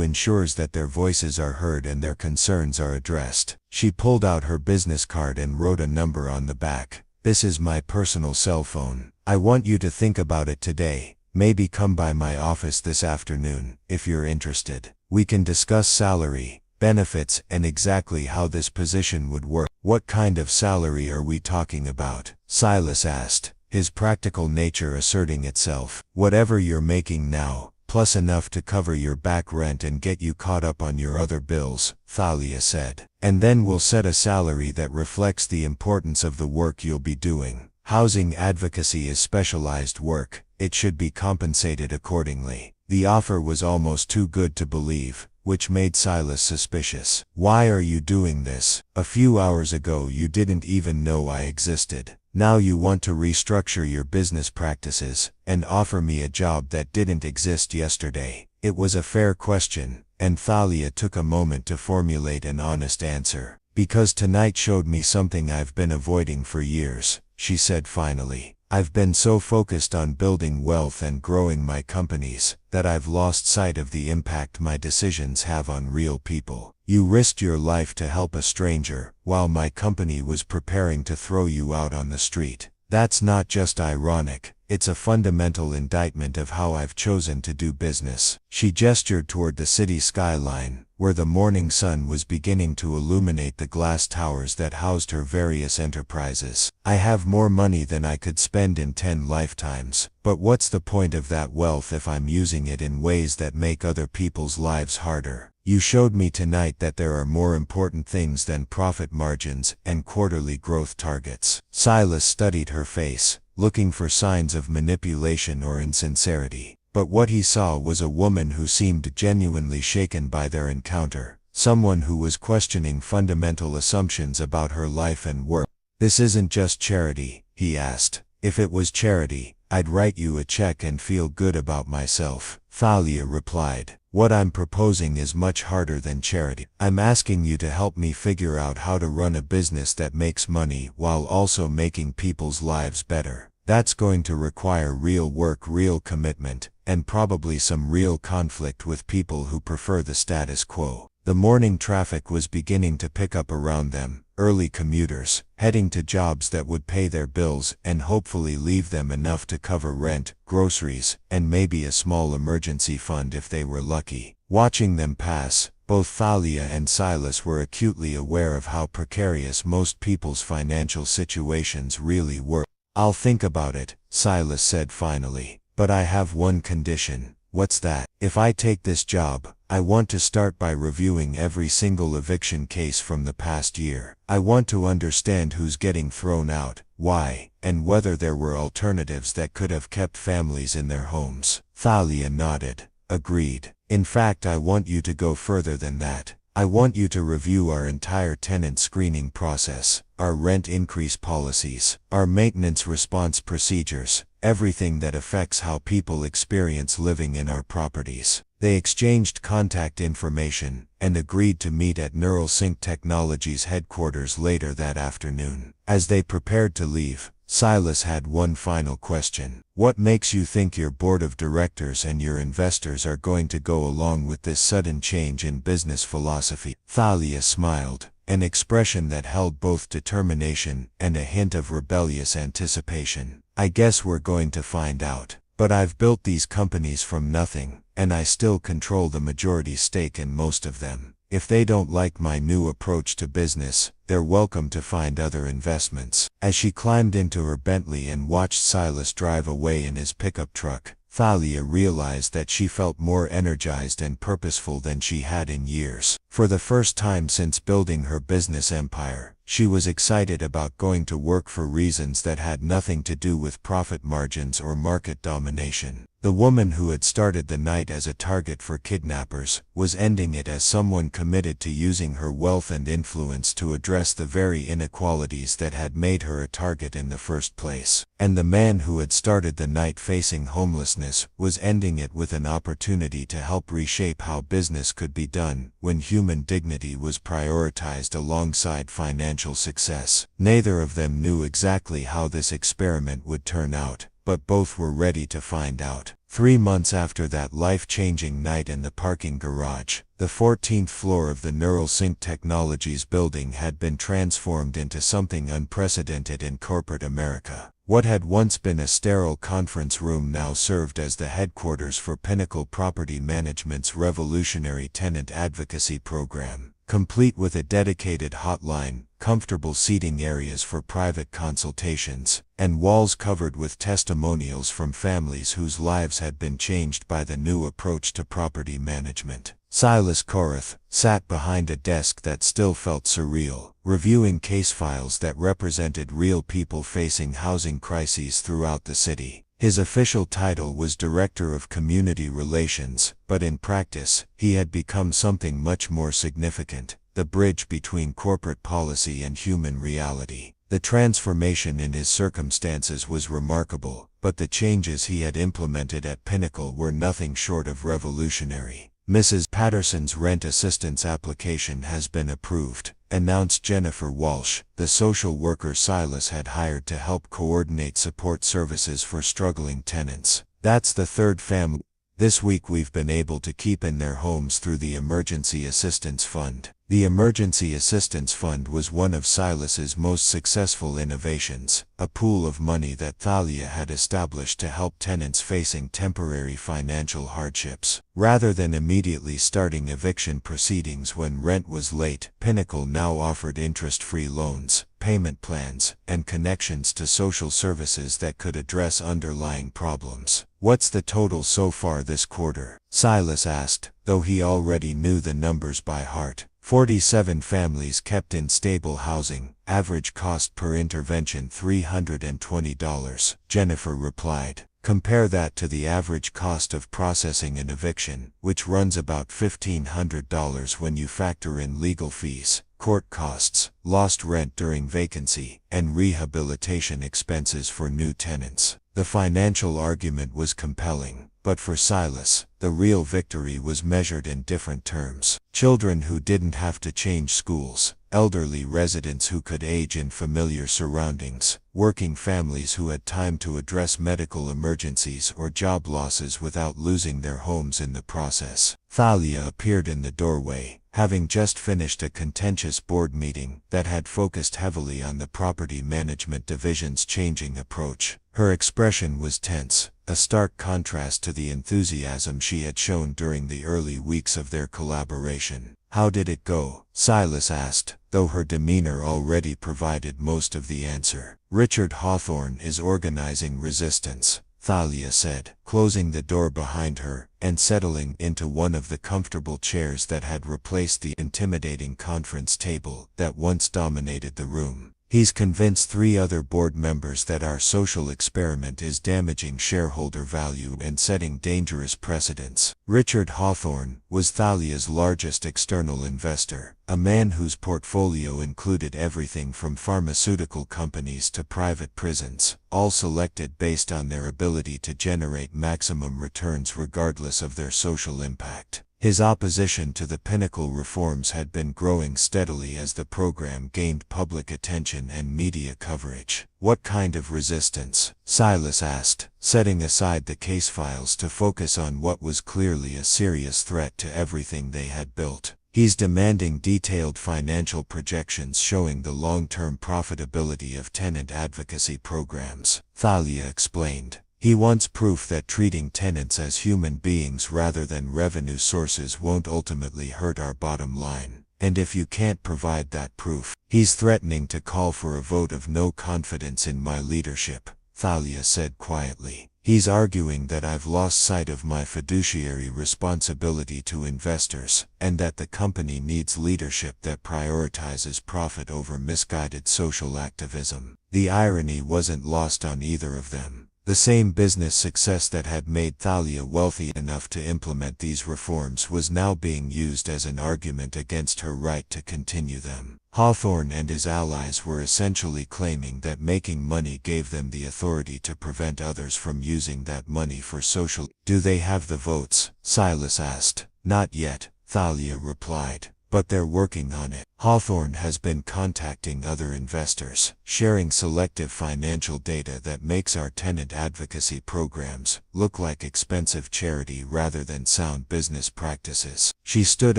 ensures that their voices are heard and their concerns are addressed. She pulled out her business card and wrote a number on the back. This is my personal cell phone. I want you to think about it today. Maybe come by my office this afternoon, if you're interested. We can discuss salary, benefits, and exactly how this position would work. What kind of salary are we talking about? Silas asked, his practical nature asserting itself. Whatever you're making now, plus enough to cover your back rent and get you caught up on your other bills, Thalia said. And then we'll set a salary that reflects the importance of the work you'll be doing. Housing advocacy is specialized work. It should be compensated accordingly. The offer was almost too good to believe, which made Silas suspicious. Why are you doing this? A few hours ago you didn't even know I existed. Now you want to restructure your business practices and offer me a job that didn't exist yesterday. It was a fair question, and Thalia took a moment to formulate an honest answer. Because tonight showed me something I've been avoiding for years, she said finally. I've been so focused on building wealth and growing my companies that I've lost sight of the impact my decisions have on real people. You risked your life to help a stranger, while my company was preparing to throw you out on the street. That's not just ironic, it's a fundamental indictment of how I've chosen to do business. She gestured toward the city skyline, where the morning sun was beginning to illuminate the glass towers that housed her various enterprises. I have more money than I could spend in 10 lifetimes, but what's the point of that wealth if I'm using it in ways that make other people's lives harder? You showed me tonight that there are more important things than profit margins and quarterly growth targets. Silas studied her face, looking for signs of manipulation or insincerity. But what he saw was a woman who seemed genuinely shaken by their encounter, someone who was questioning fundamental assumptions about her life and work. This isn't just charity, he asked. If it was charity, I'd write you a check and feel good about myself, Thalia replied. What I'm proposing is much harder than charity. I'm asking you to help me figure out how to run a business that makes money while also making people's lives better. That's going to require real work, real commitment, and probably some real conflict with people who prefer the status quo. The morning traffic was beginning to pick up around them, early commuters, heading to jobs that would pay their bills and hopefully leave them enough to cover rent, groceries, and maybe a small emergency fund if they were lucky. Watching them pass, Both Thalia and Silas were acutely aware of how precarious most people's financial situations really were. "I'll think about it," Silas said finally. "But I have one condition." "What's that?" "If I take this job, I want to start by reviewing every single eviction case from the past year. I want to understand who's getting thrown out, why, and whether there were alternatives that could have kept families in their homes." Thalia nodded. "Agreed. In fact, I want you to go further than that. I want you to review our entire tenant screening process, our rent increase policies, our maintenance response procedures, everything that affects how people experience living in our properties." They exchanged contact information and agreed to meet at NeuralSync Technologies headquarters later that afternoon. As they prepared to leave, Silas had one final question. "What makes you think your board of directors and your investors are going to go along with this sudden change in business philosophy?" Thalia smiled, an expression that held both determination and a hint of rebellious anticipation. "I guess we're going to find out. But I've built these companies from nothing, and I still control the majority stake in most of them. If they don't like my new approach to business, they're welcome to find other investments." As she climbed into her Bentley and watched Silas drive away in his pickup truck, Thalia realized that she felt more energized and purposeful than she had in years. For the first time since building her business empire, she was excited about going to work for reasons that had nothing to do with profit margins or market domination. The woman who had started the night as a target for kidnappers was ending it as someone committed to using her wealth and influence to address the very inequalities that had made her a target in the first place. And the man who had started the night facing homelessness was ending it with an opportunity to help reshape how business could be done when human dignity was prioritized alongside financial success. Neither of them knew exactly how this experiment would turn out, but both were ready to find out. 3 months after that life-changing night in the parking garage, the 14th floor of the NeuralSync Technologies building had been transformed into something unprecedented in corporate America. What had once been a sterile conference room now served as the headquarters for Pinnacle Property Management's revolutionary tenant advocacy program, complete with a dedicated hotline, comfortable seating areas for private consultations, and walls covered with testimonials from families whose lives had been changed by the new approach to property management. Silas Korath sat behind a desk that still felt surreal, reviewing case files that represented real people facing housing crises throughout the city. His official title was Director of Community Relations, but in practice, he had become something much more significant: the bridge between corporate policy and human reality. The transformation in his circumstances was remarkable, but the changes he had implemented at Pinnacle were nothing short of revolutionary. "Mrs. Patterson's rent assistance application has been approved," announced Jennifer Walsh, the social worker Silas had hired to help coordinate support services for struggling tenants. "That's the third family this week we've been able to keep in their homes through the Emergency Assistance Fund." The Emergency Assistance Fund was one of Silas's most successful innovations, a pool of money that Thalia had established to help tenants facing temporary financial hardships. Rather than immediately starting eviction proceedings when rent was late, Pinnacle now offered interest-free loans, payment plans, and connections to social services that could address underlying problems. "What's the total so far this quarter?" Silas asked, though he already knew the numbers by heart. 47 families kept in stable housing, average cost per intervention $320, Jennifer replied. "Compare that to the average cost of processing an eviction, which runs about $1,500 when you factor in legal fees, court costs, lost rent during vacancy, and rehabilitation expenses for new tenants." The financial argument was compelling, but for Silas, the real victory was measured in different terms. Children who didn't have to change schools, elderly residents who could age in familiar surroundings, working families who had time to address medical emergencies or job losses without losing their homes in the process. Thalia appeared in the doorway, having just finished a contentious board meeting that had focused heavily on the property management division's changing approach. Her expression was tense, a stark contrast to the enthusiasm she had shown during the early weeks of their collaboration. "How did it go?" Silas asked, though her demeanor already provided most of the answer. "Richard Hawthorne is organizing resistance," Thalia said, closing the door behind her and settling into one of the comfortable chairs that had replaced the intimidating conference table that once dominated the room. "He's convinced 3 other board members that our social experiment is damaging shareholder value and setting dangerous precedents." Richard Hawthorne was Thalia's largest external investor, a man whose portfolio included everything from pharmaceutical companies to private prisons, all selected based on their ability to generate maximum returns regardless of their social impact. His opposition to the Pinnacle reforms had been growing steadily as the program gained public attention and media coverage. "What kind of resistance?" Silas asked, setting aside the case files to focus on what was clearly a serious threat to everything they had built. "He's demanding detailed financial projections showing the long-term profitability of tenant advocacy programs," Thalia explained. "He wants proof that treating tenants as human beings rather than revenue sources won't ultimately hurt our bottom line. And if you can't provide that proof, he's threatening to call for a vote of no confidence in my leadership," Thalia said quietly. "He's arguing that I've lost sight of my fiduciary responsibility to investors, and that the company needs leadership that prioritizes profit over misguided social activism." The irony wasn't lost on either of them. The same business success that had made Thalia wealthy enough to implement these reforms was now being used as an argument against her right to continue them. Hawthorne and his allies were essentially claiming that making money gave them the authority to prevent others from using that money for social. "Do they have the votes?" Silas asked. "Not yet," Thalia replied. "But they're working on it." Hawthorne has been contacting other investors, sharing selective financial data that makes our tenant advocacy programs look like expensive charity rather than sound business practices. She stood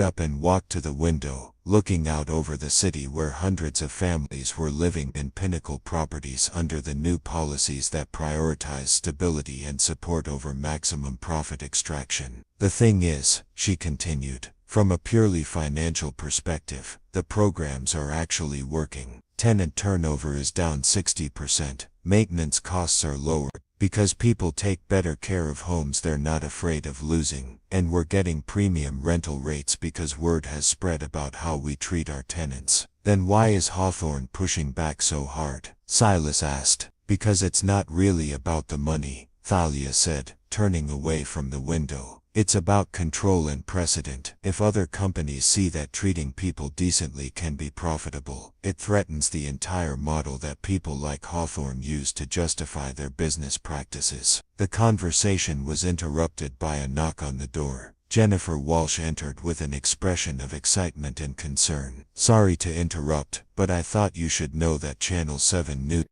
up and walked to the window, looking out over the city where hundreds of families were living in Pinnacle properties under the new policies that prioritize stability and support over maximum profit extraction. "The thing is," she continued, "from a purely financial perspective, the programs are actually working. Tenant turnover is down 60%, maintenance costs are lower, because people take better care of homes they're not afraid of losing, and we're getting premium rental rates because word has spread about how we treat our tenants." "Then why is Hawthorne pushing back so hard?" Silas asked. "Because it's not really about the money," Thalia said, turning away from the window. "It's about control and precedent. If other companies see that treating people decently can be profitable, it threatens the entire model that people like Hawthorne use to justify their business practices." The conversation was interrupted by a knock on the door. Jennifer Walsh entered with an expression of excitement and concern. "Sorry to interrupt, but I thought you should know that Channel 7 News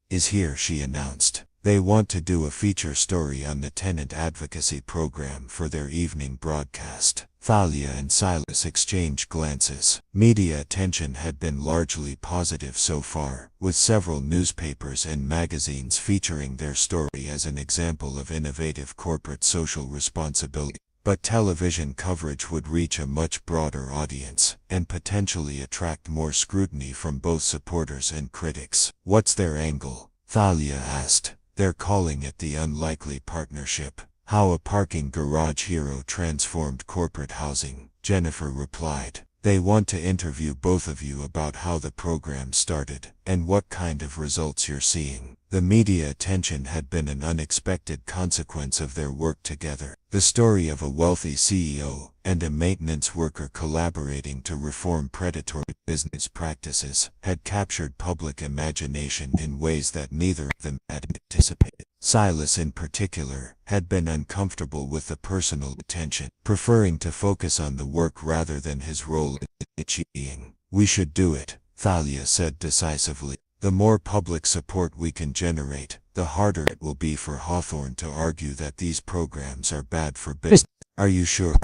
is here," she announced. "They want to do a feature story on the tenant advocacy program for their evening broadcast." Thalia and Silas exchanged glances. Media attention had been largely positive so far, with several newspapers and magazines featuring their story as an example of innovative corporate social responsibility. But television coverage would reach a much broader audience, and potentially attract more scrutiny from both supporters and critics. "What's their angle?" Thalia asked. "They're calling it the unlikely partnership. How a parking garage hero transformed corporate housing," Jennifer replied. "They want to interview both of you about how the program started, and what kind of results you're seeing." The media attention had been an unexpected consequence of their work together. The story of a wealthy CEO and a maintenance worker collaborating to reform predatory business practices had captured public imagination in ways that neither of them had anticipated. Silas in particular had been uncomfortable with the personal attention, preferring to focus on the work rather than his role in achieving. "We should do it," Thalia said decisively. "The more public support we can generate, the harder it will be for Hawthorne to argue that these programs are bad for business." "Are you sure?"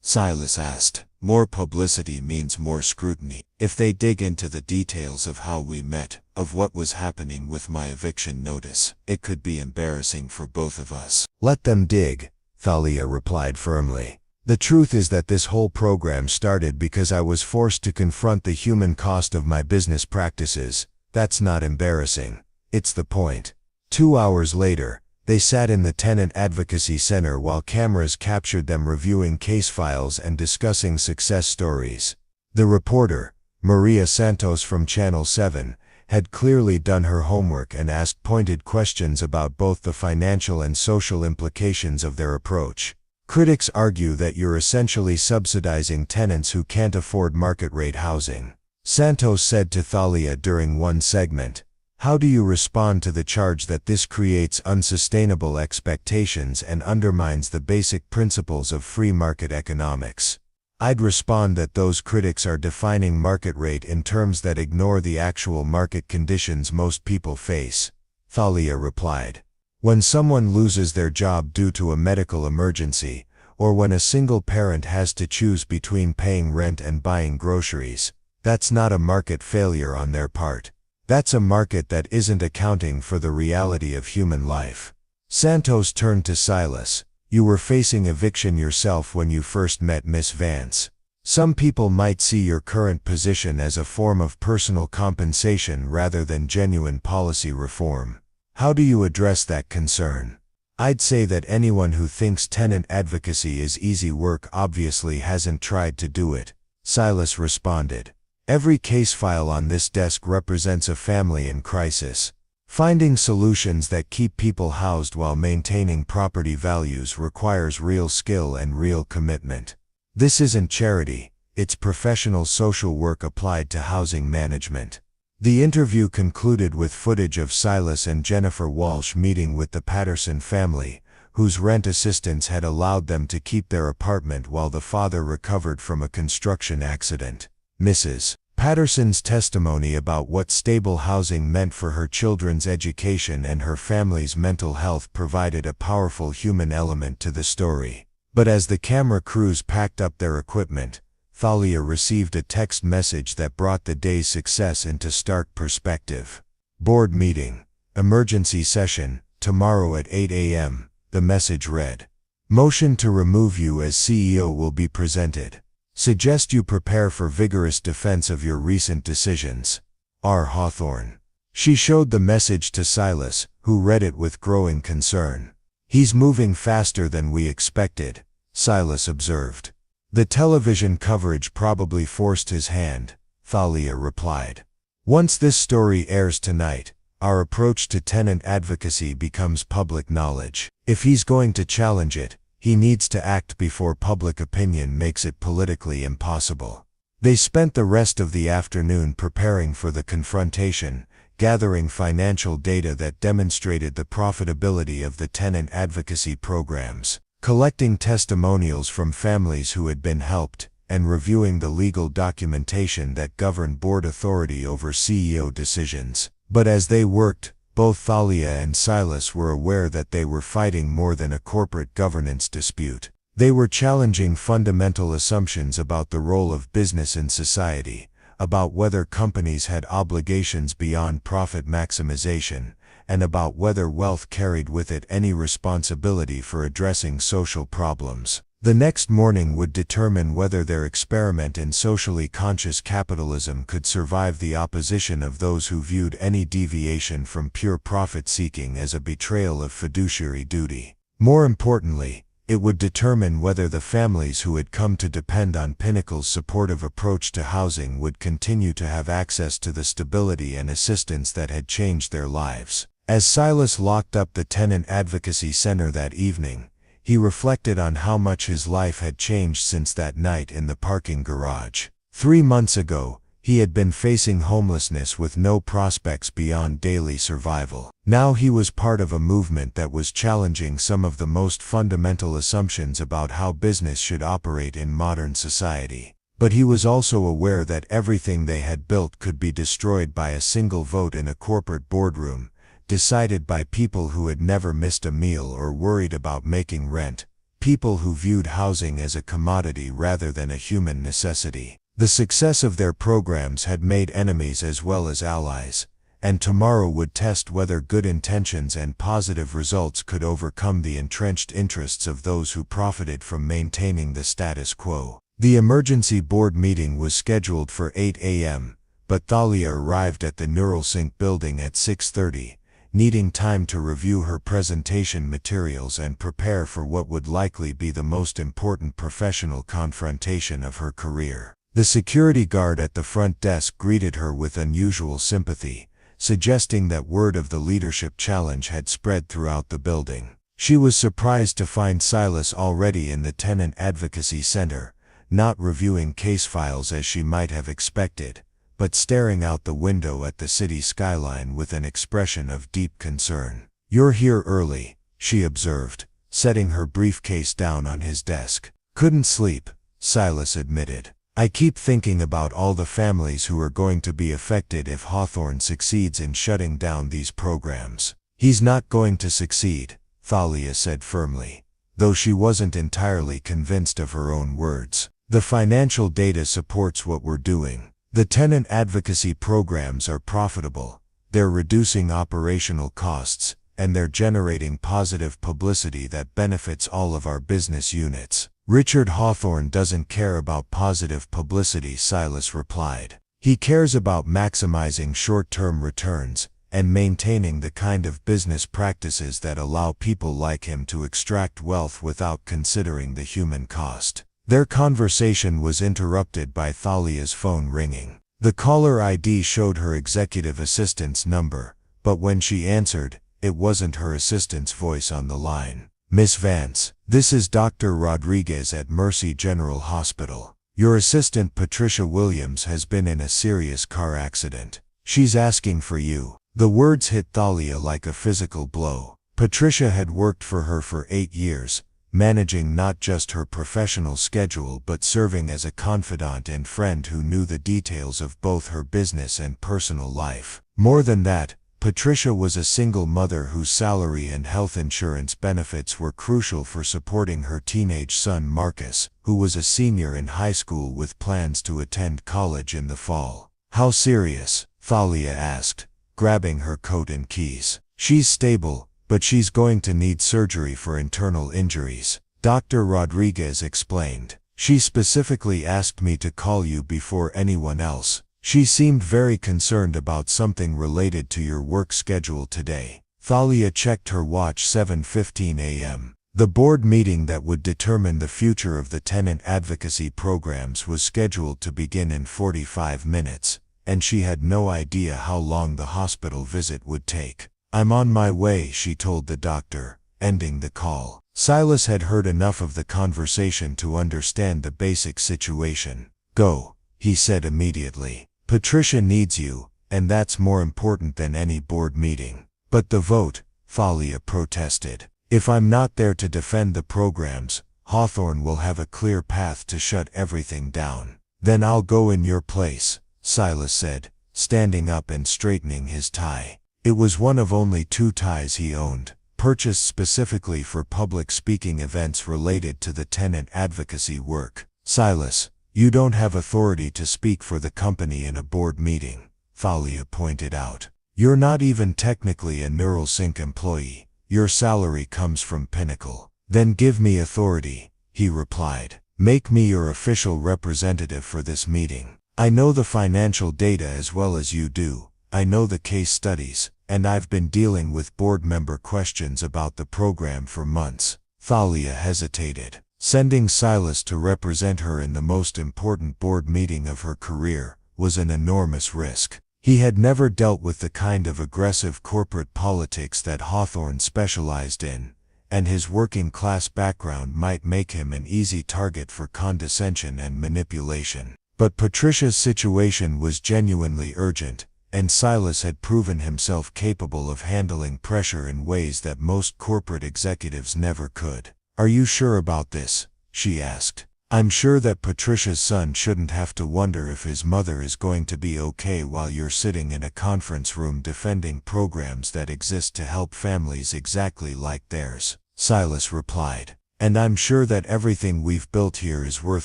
Silas asked, More publicity means more scrutiny. If they dig into the details of how we met, of what was happening with my eviction notice, it could be embarrassing for both of us. Let them dig, Thalia replied firmly. The truth is that this whole program started because I was forced to confront the human cost of my business practices. That's not embarrassing. It's the point. 2 hours later, they sat in the Tenant Advocacy Center while cameras captured them reviewing case files and discussing success stories. The reporter, Maria Santos from Channel 7, had clearly done her homework and asked pointed questions about both the financial and social implications of their approach. Critics argue that you're essentially subsidizing tenants who can't afford market-rate housing. Santos said to Thalia during one segment, "How do you respond to the charge that this creates unsustainable expectations and undermines the basic principles of free market economics?" I'd respond that those critics are defining market rate in terms that ignore the actual market conditions most people face, Thalia replied. When someone loses their job due to a medical emergency, or when a single parent has to choose between paying rent and buying groceries, that's not a market failure on their part. That's a market that isn't accounting for the reality of human life. Santos turned to Silas. You were facing eviction yourself when you first met Miss Vance. Some people might see your current position as a form of personal compensation rather than genuine policy reform. How do you address that concern? I'd say that anyone who thinks tenant advocacy is easy work obviously hasn't tried to do it, Silas responded. Every case file on this desk represents a family in crisis. Finding solutions that keep people housed while maintaining property values requires real skill and real commitment. This isn't charity, it's professional social work applied to housing management. The interview concluded with footage of Silas and Jennifer Walsh meeting with the Patterson family, whose rent assistance had allowed them to keep their apartment while the father recovered from a construction accident. Mrs. Patterson's testimony about what stable housing meant for her children's education and her family's mental health provided a powerful human element to the story. But as the camera crews packed up their equipment, Thalia received a text message that brought the day's success into stark perspective. Board meeting. Emergency session, tomorrow at 8 a.m., the message read. Motion to remove you as CEO will be presented. Suggest you prepare for vigorous defense of your recent decisions. R. Hawthorne. She showed the message to Silas, who read it with growing concern. He's moving faster than we expected, Silas observed. The television coverage probably forced his hand, Thalia replied. Once this story airs tonight, our approach to tenant advocacy becomes public knowledge. If he's going to challenge it, he needs to act before public opinion makes it politically impossible. They spent the rest of the afternoon preparing for the confrontation, gathering financial data that demonstrated the profitability of the tenant advocacy programs, collecting testimonials from families who had been helped, and reviewing the legal documentation that governed board authority over CEO decisions. But as they worked, both Thalia and Silas were aware that they were fighting more than a corporate governance dispute. They were challenging fundamental assumptions about the role of business in society, about whether companies had obligations beyond profit maximization, and about whether wealth carried with it any responsibility for addressing social problems. The next morning would determine whether their experiment in socially conscious capitalism could survive the opposition of those who viewed any deviation from pure profit-seeking as a betrayal of fiduciary duty. More importantly, it would determine whether the families who had come to depend on Pinnacle's supportive approach to housing would continue to have access to the stability and assistance that had changed their lives. As Silas locked up the Tenant Advocacy Center that evening, he reflected on how much his life had changed since that night in the parking garage. 3 months ago, he had been facing homelessness with no prospects beyond daily survival. Now he was part of a movement that was challenging some of the most fundamental assumptions about how business should operate in modern society. But he was also aware that everything they had built could be destroyed by a single vote in a corporate boardroom, decided by people who had never missed a meal or worried about making rent. people who viewed housing as a commodity rather than a human necessity. The success of their programs had made enemies as well as allies, and tomorrow would test whether good intentions and positive results could overcome the entrenched interests of those who profited from maintaining the status quo. The emergency board meeting was scheduled for 8 a.m., but Thalia arrived at the Neuralink building at 6:30, needing time to review her presentation materials and prepare for what would likely be the most important professional confrontation of her career. The security guard at the front desk greeted her with unusual sympathy, suggesting that word of the leadership challenge had spread throughout the building. She was surprised to find Silas already in the Tenant Advocacy Center, not reviewing case files as she might have expected, but staring out the window at the city skyline with an expression of deep concern. "You're here early," she observed, setting her briefcase down on his desk. "Couldn't sleep," Silas admitted. "I keep thinking about all the families who are going to be affected if Hawthorne succeeds in shutting down these programs." "He's not going to succeed," Thalia said firmly, though she wasn't entirely convinced of her own words. "The financial data supports what we're doing. The tenant advocacy programs are profitable, they're reducing operational costs, and they're generating positive publicity that benefits all of our business units." "Richard Hawthorne doesn't care about positive publicity," Silas replied. "He cares about maximizing short-term returns and maintaining the kind of business practices that allow people like him to extract wealth without considering the human cost." Their conversation was interrupted by Thalia's phone ringing. The caller ID showed her executive assistant's number, but when she answered, it wasn't her assistant's voice on the line. "Miss Vance, this is Dr. Rodriguez at Mercy General Hospital. Your assistant Patricia Williams has been in a serious car accident. She's asking for you." The words hit Thalia like a physical blow. Patricia had worked for her for 8 years, managing not just her professional schedule but serving as a confidant and friend who knew the details of both her business and personal life. More than that, Patricia was a single mother whose salary and health insurance benefits were crucial for supporting her teenage son Marcus, who was a senior in high school with plans to attend college in the fall. "How serious?" Thalia asked, grabbing her coat and keys. "She's stable, but she's going to need surgery for internal injuries," Dr. Rodriguez explained. "She specifically asked me to call you before anyone else. She seemed very concerned about something related to your work schedule today." Thalia checked her watch. 7:15 a.m. The board meeting that would determine the future of the tenant advocacy programs was scheduled to begin in 45 minutes, and she had no idea how long the hospital visit would take. "I'm on my way," she told the doctor, ending the call. Silas had heard enough of the conversation to understand the basic situation. "Go," he said immediately. "Patricia needs you, and that's more important than any board meeting." "But the vote," Thalia protested. "If I'm not there to defend the programs, Hawthorne will have a clear path to shut everything down." "Then I'll go in your place," Silas said, standing up and straightening his tie. It was one of only 2 ties he owned, purchased specifically for public speaking events related to the tenant advocacy work. "Silas, you don't have authority to speak for the company in a board meeting," Thalia pointed out. "You're not even technically a Neuralink employee. Your salary comes from Pinnacle." "Then give me authority," he replied. "Make me your official representative for this meeting. I know the financial data as well as you do. I know the case studies, and I've been dealing with board member questions about the program for months." Thalia hesitated. Sending Silas to represent her in the most important board meeting of her career was an enormous risk. He had never dealt with the kind of aggressive corporate politics that Hawthorne specialized in, and his working-class background might make him an easy target for condescension and manipulation. But Patricia's situation was genuinely urgent, and Silas had proven himself capable of handling pressure in ways that most corporate executives never could. "Are you sure about this?" she asked. "I'm sure that Patricia's son shouldn't have to wonder if his mother is going to be okay while you're sitting in a conference room defending programs that exist to help families exactly like theirs," Silas replied. And I'm sure that everything we've built here is worth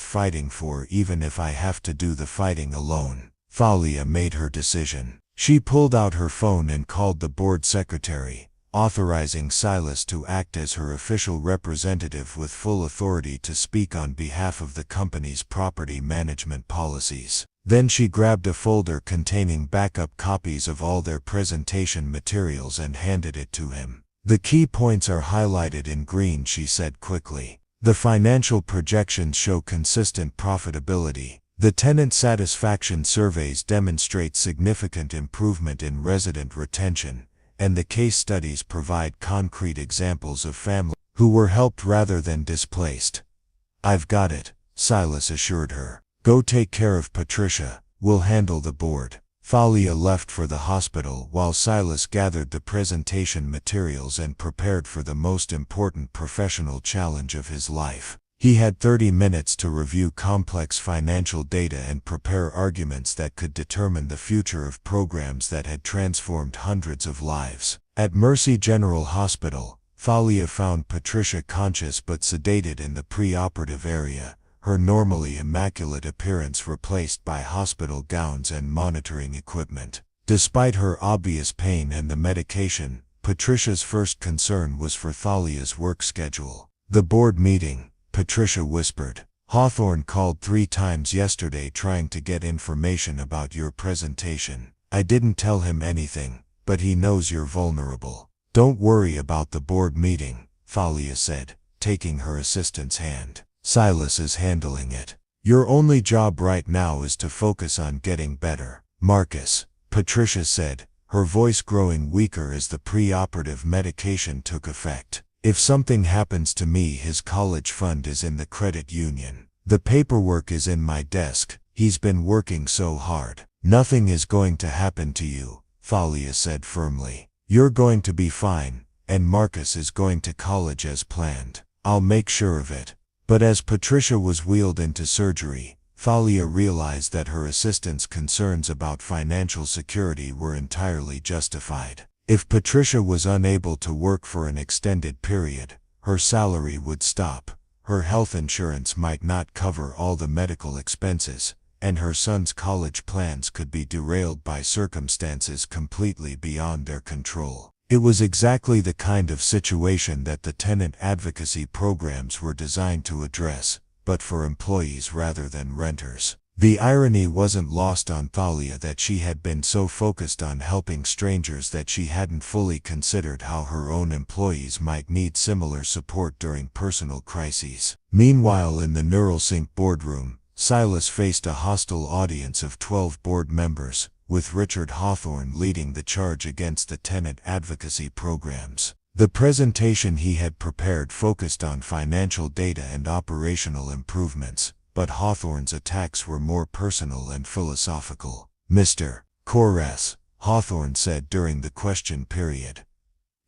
fighting for, even if I have to do the fighting alone." Thalia made her decision. She pulled out her phone and called the board secretary, authorizing Silas to act as her official representative with full authority to speak on behalf of the company's property management policies. Then she grabbed a folder containing backup copies of all their presentation materials and handed it to him. "The key points are highlighted in green," she said quickly. "The financial projections show consistent profitability. The tenant satisfaction surveys demonstrate significant improvement in resident retention, and the case studies provide concrete examples of families who were helped rather than displaced." "I've got it," Silas assured her. "Go take care of Patricia. We'll handle the board." Thalia left for the hospital while Silas gathered the presentation materials and prepared for the most important professional challenge of his life. He had 30 minutes to review complex financial data and prepare arguments that could determine the future of programs that had transformed hundreds of lives. At Mercy General Hospital, Thalia found Patricia conscious but sedated in the pre-operative area, her normally immaculate appearance replaced by hospital gowns and monitoring equipment. Despite her obvious pain and the medication, Patricia's first concern was for Thalia's work schedule. "The board meeting," Patricia whispered. "Hawthorne called 3 times yesterday trying to get information about your presentation. I didn't tell him anything, but he knows you're vulnerable." "Don't worry about the board meeting," Thalia said, taking her assistant's hand. "Silas is handling it. Your only job right now is to focus on getting better." "Marcus," Patricia said, her voice growing weaker as the pre-operative medication took effect. "If something happens to me, his college fund is in the credit union. The paperwork is in my desk. He's been working so hard." "Nothing is going to happen to you," Thalia said firmly. "You're going to be fine, and Marcus is going to college as planned. I'll make sure of it." But as Patricia was wheeled into surgery, Thalia realized that her assistant's concerns about financial security were entirely justified. If Patricia was unable to work for an extended period, her salary would stop, her health insurance might not cover all the medical expenses, and her son's college plans could be derailed by circumstances completely beyond their control. It was exactly the kind of situation that the tenant advocacy programs were designed to address, but for employees rather than renters. The irony wasn't lost on Thalia that she had been so focused on helping strangers that she hadn't fully considered how her own employees might need similar support during personal crises. Meanwhile, in the NeuralSync boardroom, Silas faced a hostile audience of 12 board members, with Richard Hawthorne leading the charge against the tenant advocacy programs. The presentation he had prepared focused on financial data and operational improvements, but Hawthorne's attacks were more personal and philosophical. "Mr. Koras," Hawthorne said during the question period,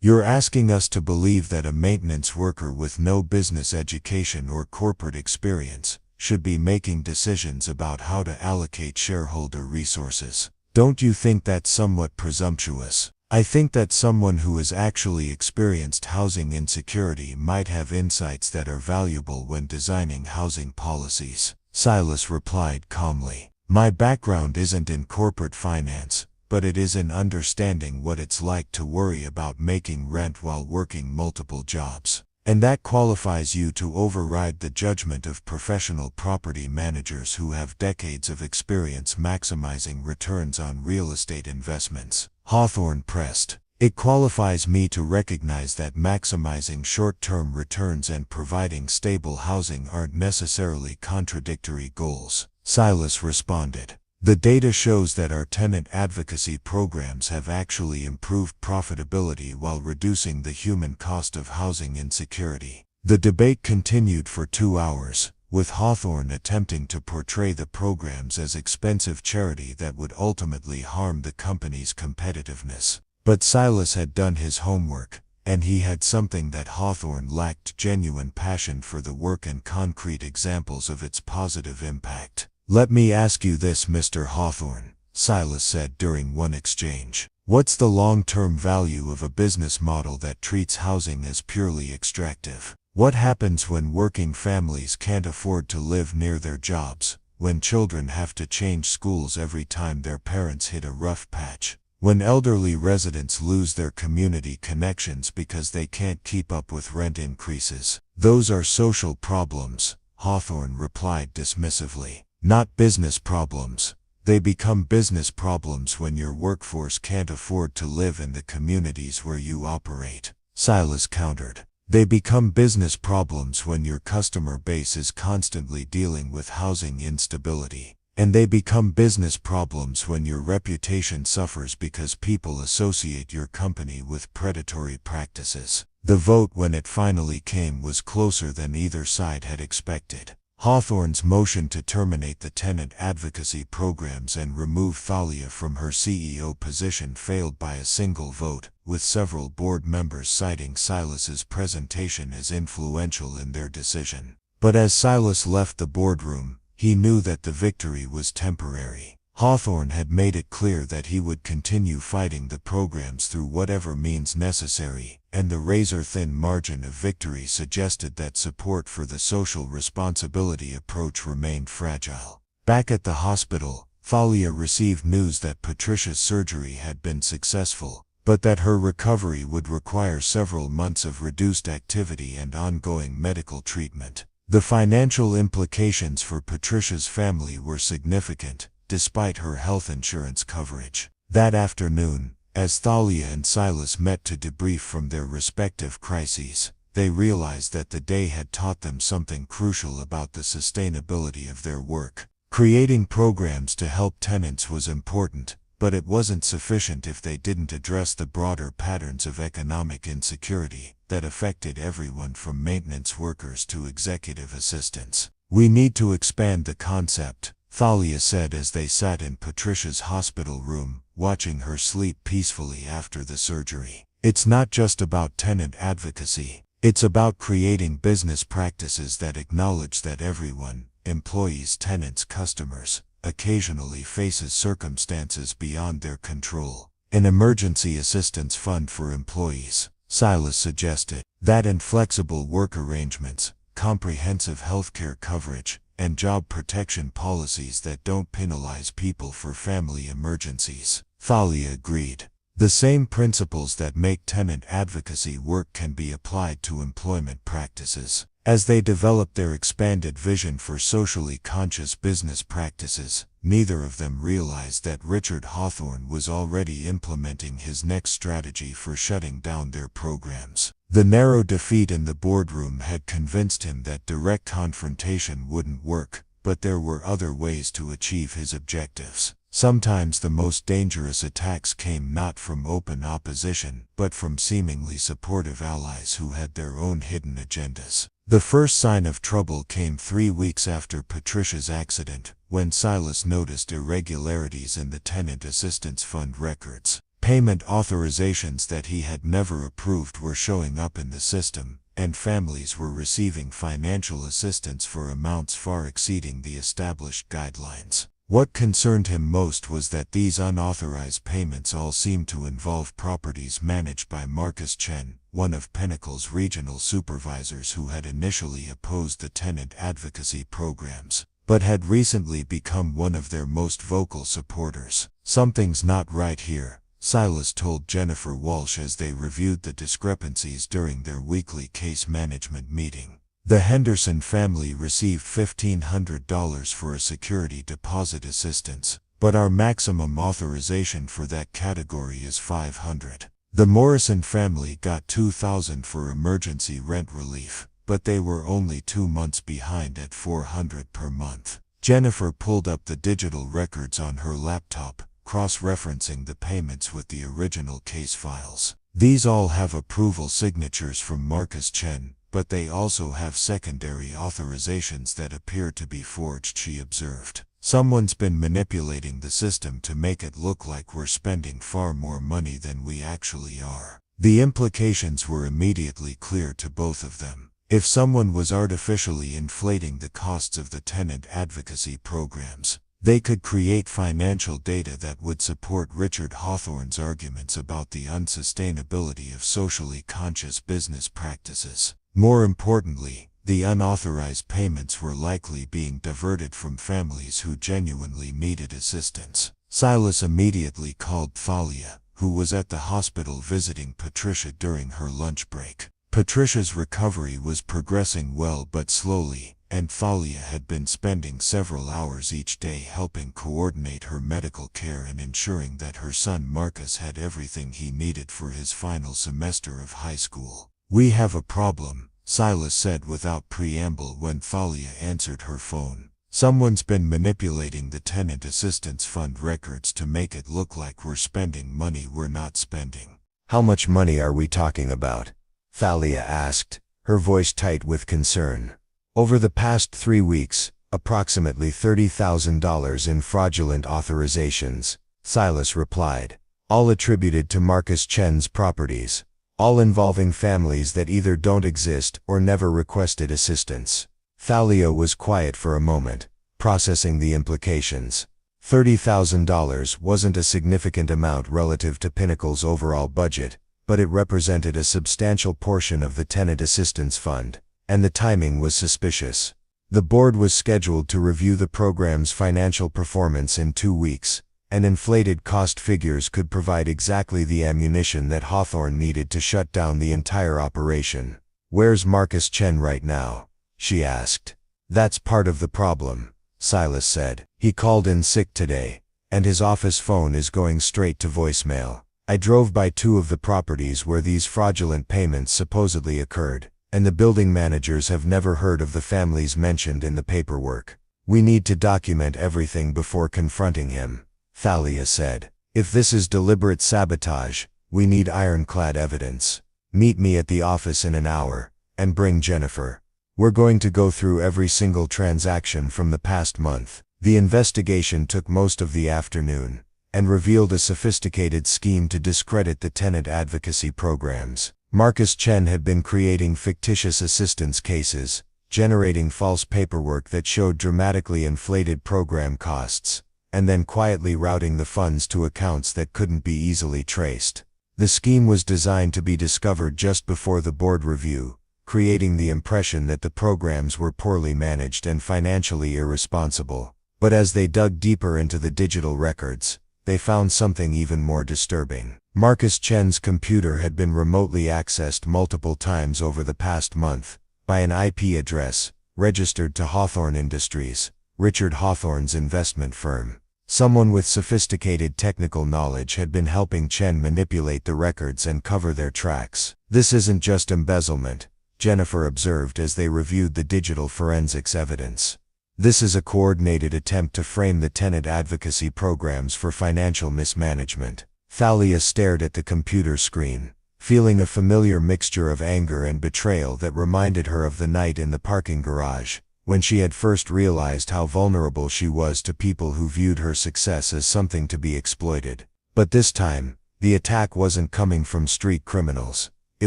"you're asking us to believe that a maintenance worker with no business education or corporate experience should be making decisions about how to allocate shareholder resources. Don't you think that's somewhat presumptuous? I think that someone who has actually experienced housing insecurity might have insights that are valuable when designing housing policies." Silas replied calmly, "My background isn't in corporate finance, but it is in understanding what it's like to worry about making rent while working multiple jobs. And that qualifies you to override the judgment of professional property managers who have decades of experience maximizing returns on real estate investments." Hawthorne pressed, "It qualifies me to recognize that maximizing short-term returns and providing stable housing aren't necessarily contradictory goals." Silas responded, "The data shows that our tenant advocacy programs have actually improved profitability while reducing the human cost of housing insecurity." The debate continued for 2 hours, with Hawthorne attempting to portray the programs as expensive charity that would ultimately harm the company's competitiveness. But Silas had done his homework, and he had something that Hawthorne lacked: genuine passion for the work and concrete examples of its positive impact. "Let me ask you this, Mr. Hawthorne," Silas said during one exchange. "What's the long-term value of a business model that treats housing as purely extractive? What happens when working families can't afford to live near their jobs? When children have to change schools every time their parents hit a rough patch? When elderly residents lose their community connections because they can't keep up with rent increases? Those are social problems, Hawthorne replied dismissively. Not business problems. They become business problems when your workforce can't afford to live in the communities where you operate, Silas countered. They become business problems when your customer base is constantly dealing with housing instability. And they become business problems when your reputation suffers because people associate your company with predatory practices. The vote, when it finally came, was closer than either side had expected. Hawthorne's motion to terminate the tenant advocacy programs and remove Thalia from her CEO position failed by a single vote, with several board members citing Silas's presentation as influential in their decision. But as Silas left the boardroom, he knew that the victory was temporary. Hawthorne had made it clear that he would continue fighting the programs through whatever means necessary, and the razor-thin margin of victory suggested that support for the social responsibility approach remained fragile. Back at the hospital, Thalia received news that Patricia's surgery had been successful, but that her recovery would require several months of reduced activity and ongoing medical treatment. The financial implications for Patricia's family were significant, despite her health insurance coverage. That afternoon, as Thalia and Silas met to debrief from their respective crises, they realized that the day had taught them something crucial about the sustainability of their work. Creating programs to help tenants was important, but it wasn't sufficient if they didn't address the broader patterns of economic insecurity that affected everyone from maintenance workers to executive assistants. We need to expand the concept, Thalia said as they sat in Patricia's hospital room, watching her sleep peacefully after the surgery. It's not just about tenant advocacy. It's about creating business practices that acknowledge that everyone, employees, tenants, customers, occasionally faces circumstances beyond their control. An emergency assistance fund for employees, Silas suggested. That and flexible work arrangements, comprehensive healthcare coverage, and job protection policies that don't penalize people for family emergencies. Thalia agreed. The same principles that make tenant advocacy work can be applied to employment practices. As they developed their expanded vision for socially conscious business practices, neither of them realized that Richard Hawthorne was already implementing his next strategy for shutting down their programs. The narrow defeat in the boardroom had convinced him that direct confrontation wouldn't work, but there were other ways to achieve his objectives. Sometimes the most dangerous attacks came not from open opposition, but from seemingly supportive allies who had their own hidden agendas. The first sign of trouble came 3 weeks after Patricia's accident, when Silas noticed irregularities in the Tenant Assistance Fund records. Payment authorizations that he had never approved were showing up in the system, and families were receiving financial assistance for amounts far exceeding the established guidelines. What concerned him most was that these unauthorized payments all seemed to involve properties managed by Marcus Chen, one of Pinnacle's regional supervisors who had initially opposed the tenant advocacy programs, but had recently become one of their most vocal supporters. "Something's not right here," Silas told Jennifer Walsh as they reviewed the discrepancies during their weekly case management meeting. The Henderson family received $1,500 for a security deposit assistance, but our maximum authorization for that category is $500. The Morrison family got $2,000 for emergency rent relief, but they were only 2 months behind at $400 per month. Jennifer pulled up the digital records on her laptop, cross-referencing the payments with the original case files. These all have approval signatures from Marcus Chen, but they also have secondary authorizations that appear to be forged, she observed. "Someone's been manipulating the system to make it look like we're spending far more money than we actually are." The implications were immediately clear to both of them. If someone was artificially inflating the costs of the tenant advocacy programs, they could create financial data that would support Richard Hawthorne's arguments about the unsustainability of socially conscious business practices. More importantly, the unauthorized payments were likely being diverted from families who genuinely needed assistance. Silas immediately called Thalia, who was at the hospital visiting Patricia during her lunch break. Patricia's recovery was progressing well but slowly, and Thalia had been spending several hours each day helping coordinate her medical care and ensuring that her son Marcus had everything he needed for his final semester of high school. "We have a problem," Silas said without preamble when Thalia answered her phone. "Someone's been manipulating the tenant assistance fund records to make it look like we're spending money we're not spending." "How much money are we talking about?" Thalia asked, her voice tight with concern. "Over the past 3 weeks, approximately $30,000 in fraudulent authorizations," Silas replied, "all attributed to Marcus Chen's properties, all involving families that either don't exist or never requested assistance." Thalia was quiet for a moment, processing the implications. $30,000 wasn't a significant amount relative to Pinnacle's overall budget, but it represented a substantial portion of the tenant assistance fund, and the timing was suspicious. The board was scheduled to review the program's financial performance in 2 weeks, and inflated cost figures could provide exactly the ammunition that Hawthorne needed to shut down the entire operation. "Where's Marcus Chen right now?" she asked. "That's part of the problem," Silas said. "He called in sick today, and his office phone is going straight to voicemail. I drove by 2 of the properties where these fraudulent payments supposedly occurred, and the building managers have never heard of the families mentioned in the paperwork. We need to document everything before confronting him," Thalia said. "If this is deliberate sabotage, we need ironclad evidence. Meet me at the office in an hour, and bring Jennifer. We're going to go through every single transaction from the past month." The investigation took most of the afternoon, and revealed a sophisticated scheme to discredit the tenant advocacy programs. Marcus Chen had been creating fictitious assistance cases, generating false paperwork that showed dramatically inflated program costs, and then quietly routing the funds to accounts that couldn't be easily traced. The scheme was designed to be discovered just before the board review, creating the impression that the programs were poorly managed and financially irresponsible. But as they dug deeper into the digital records, they found something even more disturbing. Marcus Chen's computer had been remotely accessed multiple times over the past month, by an IP address, registered to Hawthorne Industries, Richard Hawthorne's investment firm. Someone with sophisticated technical knowledge had been helping Chen manipulate the records and cover their tracks. "This isn't just embezzlement," Jennifer observed as they reviewed the digital forensics evidence. "This is a coordinated attempt to frame the tenant advocacy programs for financial mismanagement." Thalia stared at the computer screen, feeling a familiar mixture of anger and betrayal that reminded her of the night in the parking garage, when she had first realized how vulnerable she was to people who viewed her success as something to be exploited. But this time, the attack wasn't coming from street criminals. It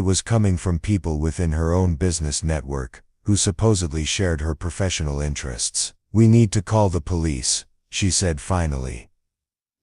was coming from people within her own business network, who supposedly shared her professional interests. "We need to call the police," she said finally.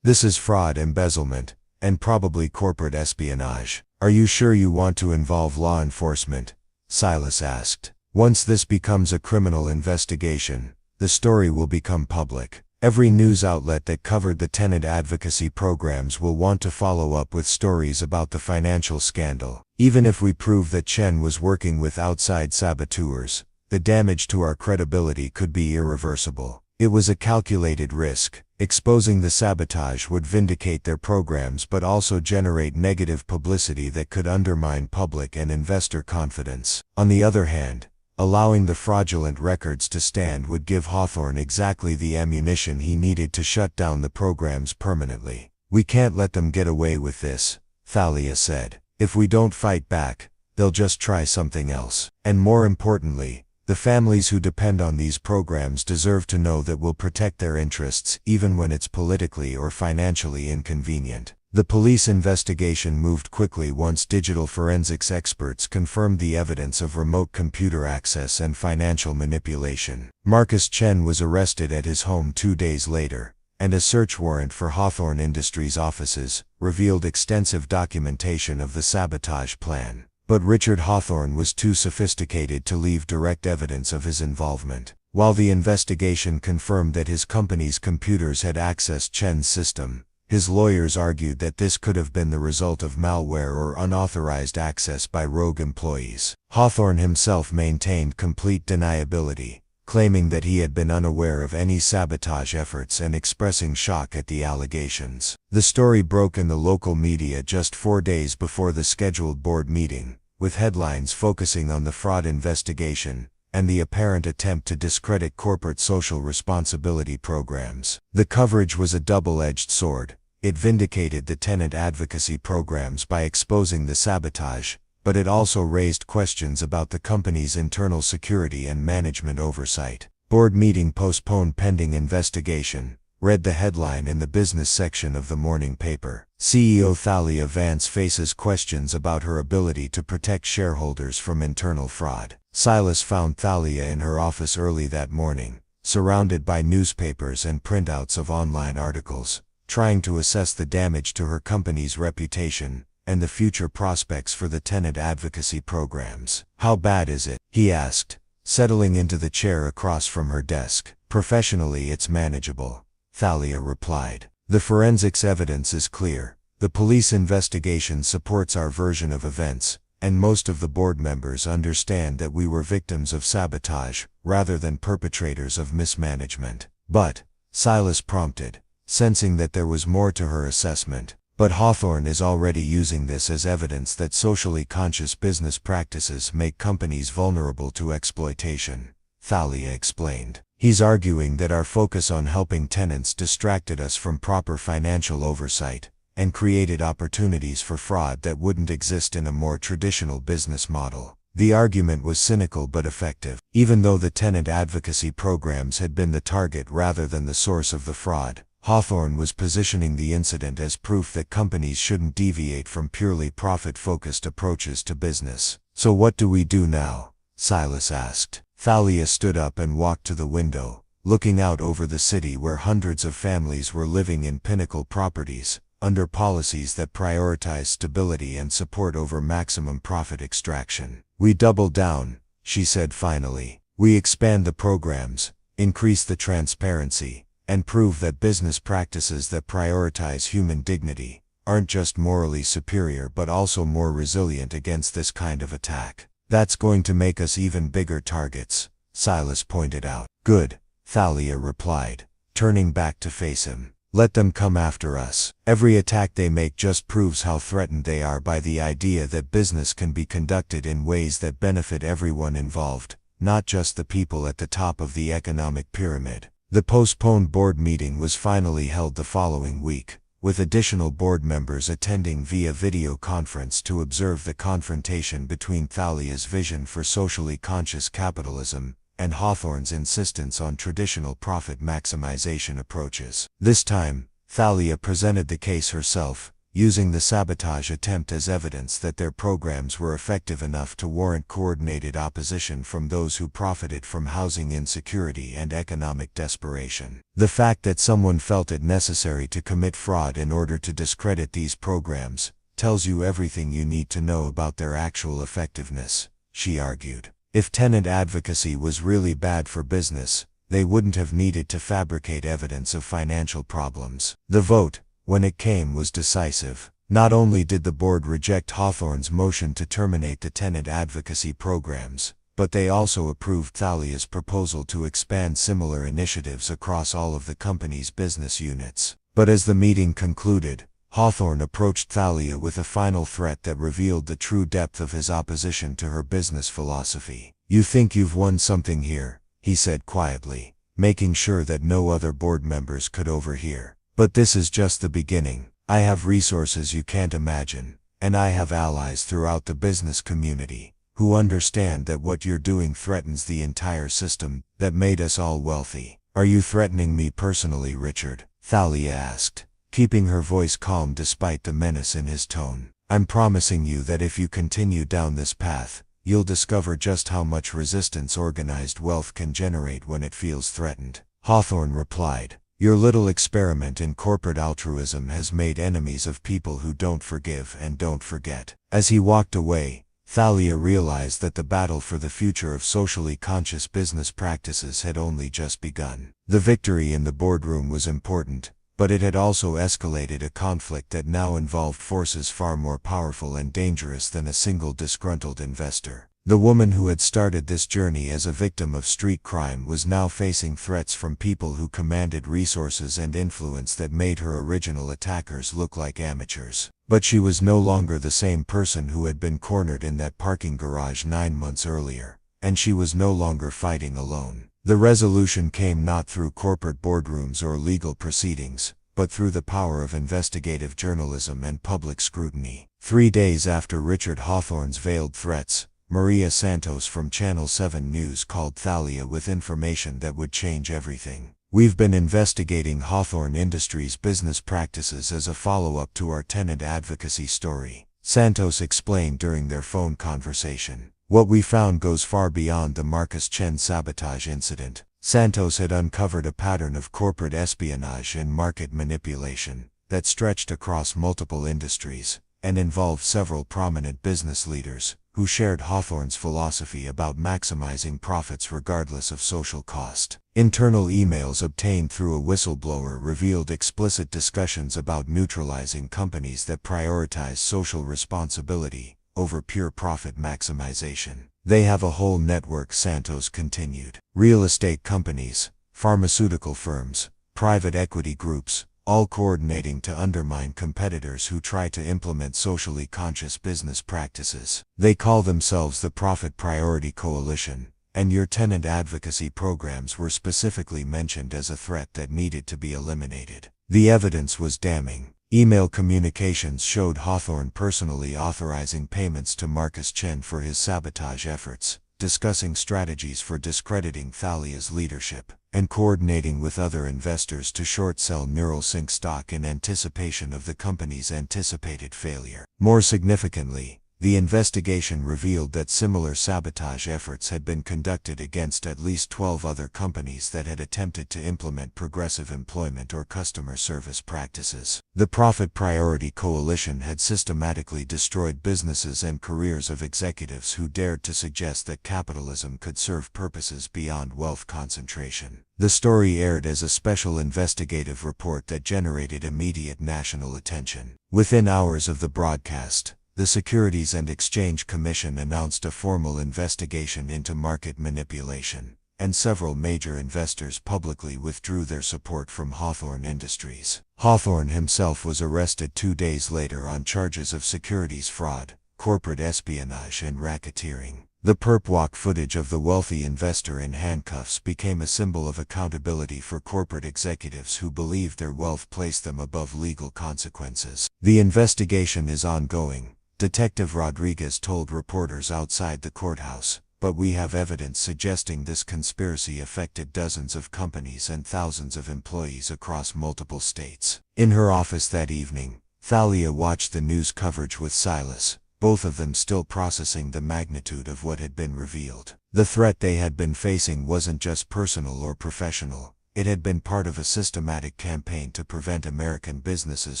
"This is fraud, embezzlement, and probably corporate espionage." "Are you sure you want to involve law enforcement?" Silas asked. "Once this becomes a criminal investigation, the story will become public. Every news outlet that covered the tenant advocacy programs will want to follow up with stories about the financial scandal. Even if we prove that Chen was working with outside saboteurs, the damage to our credibility could be irreversible." It was a calculated risk. Exposing the sabotage would vindicate their programs but also generate negative publicity that could undermine public and investor confidence. On the other hand, allowing the fraudulent records to stand would give Hawthorne exactly the ammunition he needed to shut down the programs permanently. "We can't let them get away with this," Thalia said. "If we don't fight back, they'll just try something else. And more importantly, the families who depend on these programs deserve to know that we'll protect their interests even when it's politically or financially inconvenient." The police investigation moved quickly once digital forensics experts confirmed the evidence of remote computer access and financial manipulation. Marcus Chen was arrested at his home 2 days later, and a search warrant for Hawthorne Industries offices revealed extensive documentation of the sabotage plan. but Richard Hawthorne was too sophisticated to leave direct evidence of his involvement. While the investigation confirmed that his company's computers had accessed Chen's system, his lawyers argued that this could have been the result of malware or unauthorized access by rogue employees. Hawthorne himself maintained complete deniability, claiming that he had been unaware of any sabotage efforts and expressing shock at the allegations. The story broke in the local media just 4 days before the scheduled board meeting, with headlines focusing on the fraud investigation and the apparent attempt to discredit corporate social responsibility programs. The coverage was a double-edged sword. It vindicated the tenant advocacy programs by exposing the sabotage, but it also raised questions about the company's internal security and management oversight. Board meeting postponed pending investigation, read the headline in the business section of the morning paper. CEO Thalia Vance faces questions about her ability to protect shareholders from internal fraud. Silas found Thalia in her office early that morning, surrounded by newspapers and printouts of online articles, trying to assess the damage to her company's reputation and the future prospects for the tenant advocacy programs. "How bad is it?" he asked, settling into the chair across from her desk. "Professionally, it's manageable," Thalia replied. "The forensics evidence is clear. The police investigation supports our version of events, and most of the board members understand that we were victims of sabotage, rather than perpetrators of mismanagement." "But," Silas prompted, sensing that there was more to her assessment, "but Hawthorne is already using this as evidence that socially conscious business practices make companies vulnerable to exploitation," Thalia explained. "He's arguing that our focus on helping tenants distracted us from proper financial oversight and created opportunities for fraud that wouldn't exist in a more traditional business model." The argument was cynical but effective. Even though the tenant advocacy programs had been the target rather than the source of the fraud, Hawthorne was positioning the incident as proof that companies shouldn't deviate from purely profit-focused approaches to business. "So what do we do now?" Silas asked. Thalia stood up and walked to the window, looking out over the city where hundreds of families were living in Pinnacle properties, under policies that prioritize stability and support over maximum profit extraction. "We double down," she said finally. "We expand the programs, increase the transparency, and prove that business practices that prioritize human dignity aren't just morally superior but also more resilient against this kind of attack. That's going to make us even bigger targets," Silas pointed out. "Good," Thalia replied, turning back to face him. "Let them come after us. Every attack they make just proves how threatened they are by the idea that business can be conducted in ways that benefit everyone involved, not just the people at the top of the economic pyramid." The postponed board meeting was finally held the following week, with additional board members attending via video conference to observe the confrontation between Thalia's vision for socially conscious capitalism and Hawthorne's insistence on traditional profit maximization approaches. This time, Thalia presented the case herself, using the sabotage attempt as evidence that their programs were effective enough to warrant coordinated opposition from those who profited from housing insecurity and economic desperation. "The fact that someone felt it necessary to commit fraud in order to discredit these programs tells you everything you need to know about their actual effectiveness," she argued. "If tenant advocacy was really bad for business, they wouldn't have needed to fabricate evidence of financial problems." The vote, when it came, was decisive. Not only did the board reject Hawthorne's motion to terminate the tenant advocacy programs, but they also approved Thalia's proposal to expand similar initiatives across all of the company's business units. But as the meeting concluded, Hawthorne approached Thalia with a final threat that revealed the true depth of his opposition to her business philosophy. "You think you've won something here," he said quietly, making sure that no other board members could overhear. "But this is just the beginning. I have resources you can't imagine, and I have allies throughout the business community who understand that what you're doing threatens the entire system that made us all wealthy." "Are you threatening me personally, Richard?" Thalia asked, keeping her voice calm despite the menace in his tone. "I'm promising you that if you continue down this path, you'll discover just how much resistance organized wealth can generate when it feels threatened," Hawthorne replied. "Your little experiment in corporate altruism has made enemies of people who don't forgive and don't forget." As he walked away, Thalia realized that the battle for the future of socially conscious business practices had only just begun. The victory in the boardroom was important, but it had also escalated a conflict that now involved forces far more powerful and dangerous than a single disgruntled investor. The woman who had started this journey as a victim of street crime was now facing threats from people who commanded resources and influence that made her original attackers look like amateurs. But she was no longer the same person who had been cornered in that parking garage 9 months earlier, and she was no longer fighting alone. The resolution came not through corporate boardrooms or legal proceedings, but through the power of investigative journalism and public scrutiny. 3 days after Richard Hawthorne's veiled threats, Maria Santos from Channel 7 News called Thalia with information that would change everything. "We've been investigating Hawthorne Industries' business practices as a follow-up to our tenant advocacy story," Santos explained during their phone conversation. "What we found goes far beyond the Marcus Chen sabotage incident." Santos had uncovered a pattern of corporate espionage and market manipulation that stretched across multiple industries and involved several prominent business leaders who shared Hawthorne's philosophy about maximizing profits regardless of social cost. Internal emails obtained through a whistleblower revealed explicit discussions about neutralizing companies that prioritize social responsibility over pure profit maximization. "They have a whole network," Santos continued. "Real estate companies, pharmaceutical firms, private equity groups, all coordinating to undermine competitors who try to implement socially conscious business practices. They call themselves the Profit Priority Coalition, and your tenant advocacy programs were specifically mentioned as a threat that needed to be eliminated." The evidence was damning. Email communications showed Hawthorne personally authorizing payments to Marcus Chen for his sabotage efforts, discussing strategies for discrediting Thalia's leadership, and coordinating with other investors to short-sell Neuralink stock in anticipation of the company's anticipated failure. More significantly, the investigation revealed that similar sabotage efforts had been conducted against at least 12 other companies that had attempted to implement progressive employment or customer service practices. The Profit Priority Coalition had systematically destroyed businesses and careers of executives who dared to suggest that capitalism could serve purposes beyond wealth concentration. The story aired as a special investigative report that generated immediate national attention. Within hours of the broadcast, the Securities and Exchange Commission announced a formal investigation into market manipulation, and several major investors publicly withdrew their support from Hawthorne Industries. Hawthorne himself was arrested 2 days later on charges of securities fraud, corporate espionage and racketeering. The perp walk footage of the wealthy investor in handcuffs became a symbol of accountability for corporate executives who believed their wealth placed them above legal consequences. "The investigation is ongoing," Detective Rodriguez told reporters outside the courthouse, "but we have evidence suggesting this conspiracy affected dozens of companies and thousands of employees across multiple states." In her office that evening, Thalia watched the news coverage with Silas, both of them still processing the magnitude of what had been revealed. The threat they had been facing wasn't just personal or professional. It had been part of a systematic campaign to prevent American businesses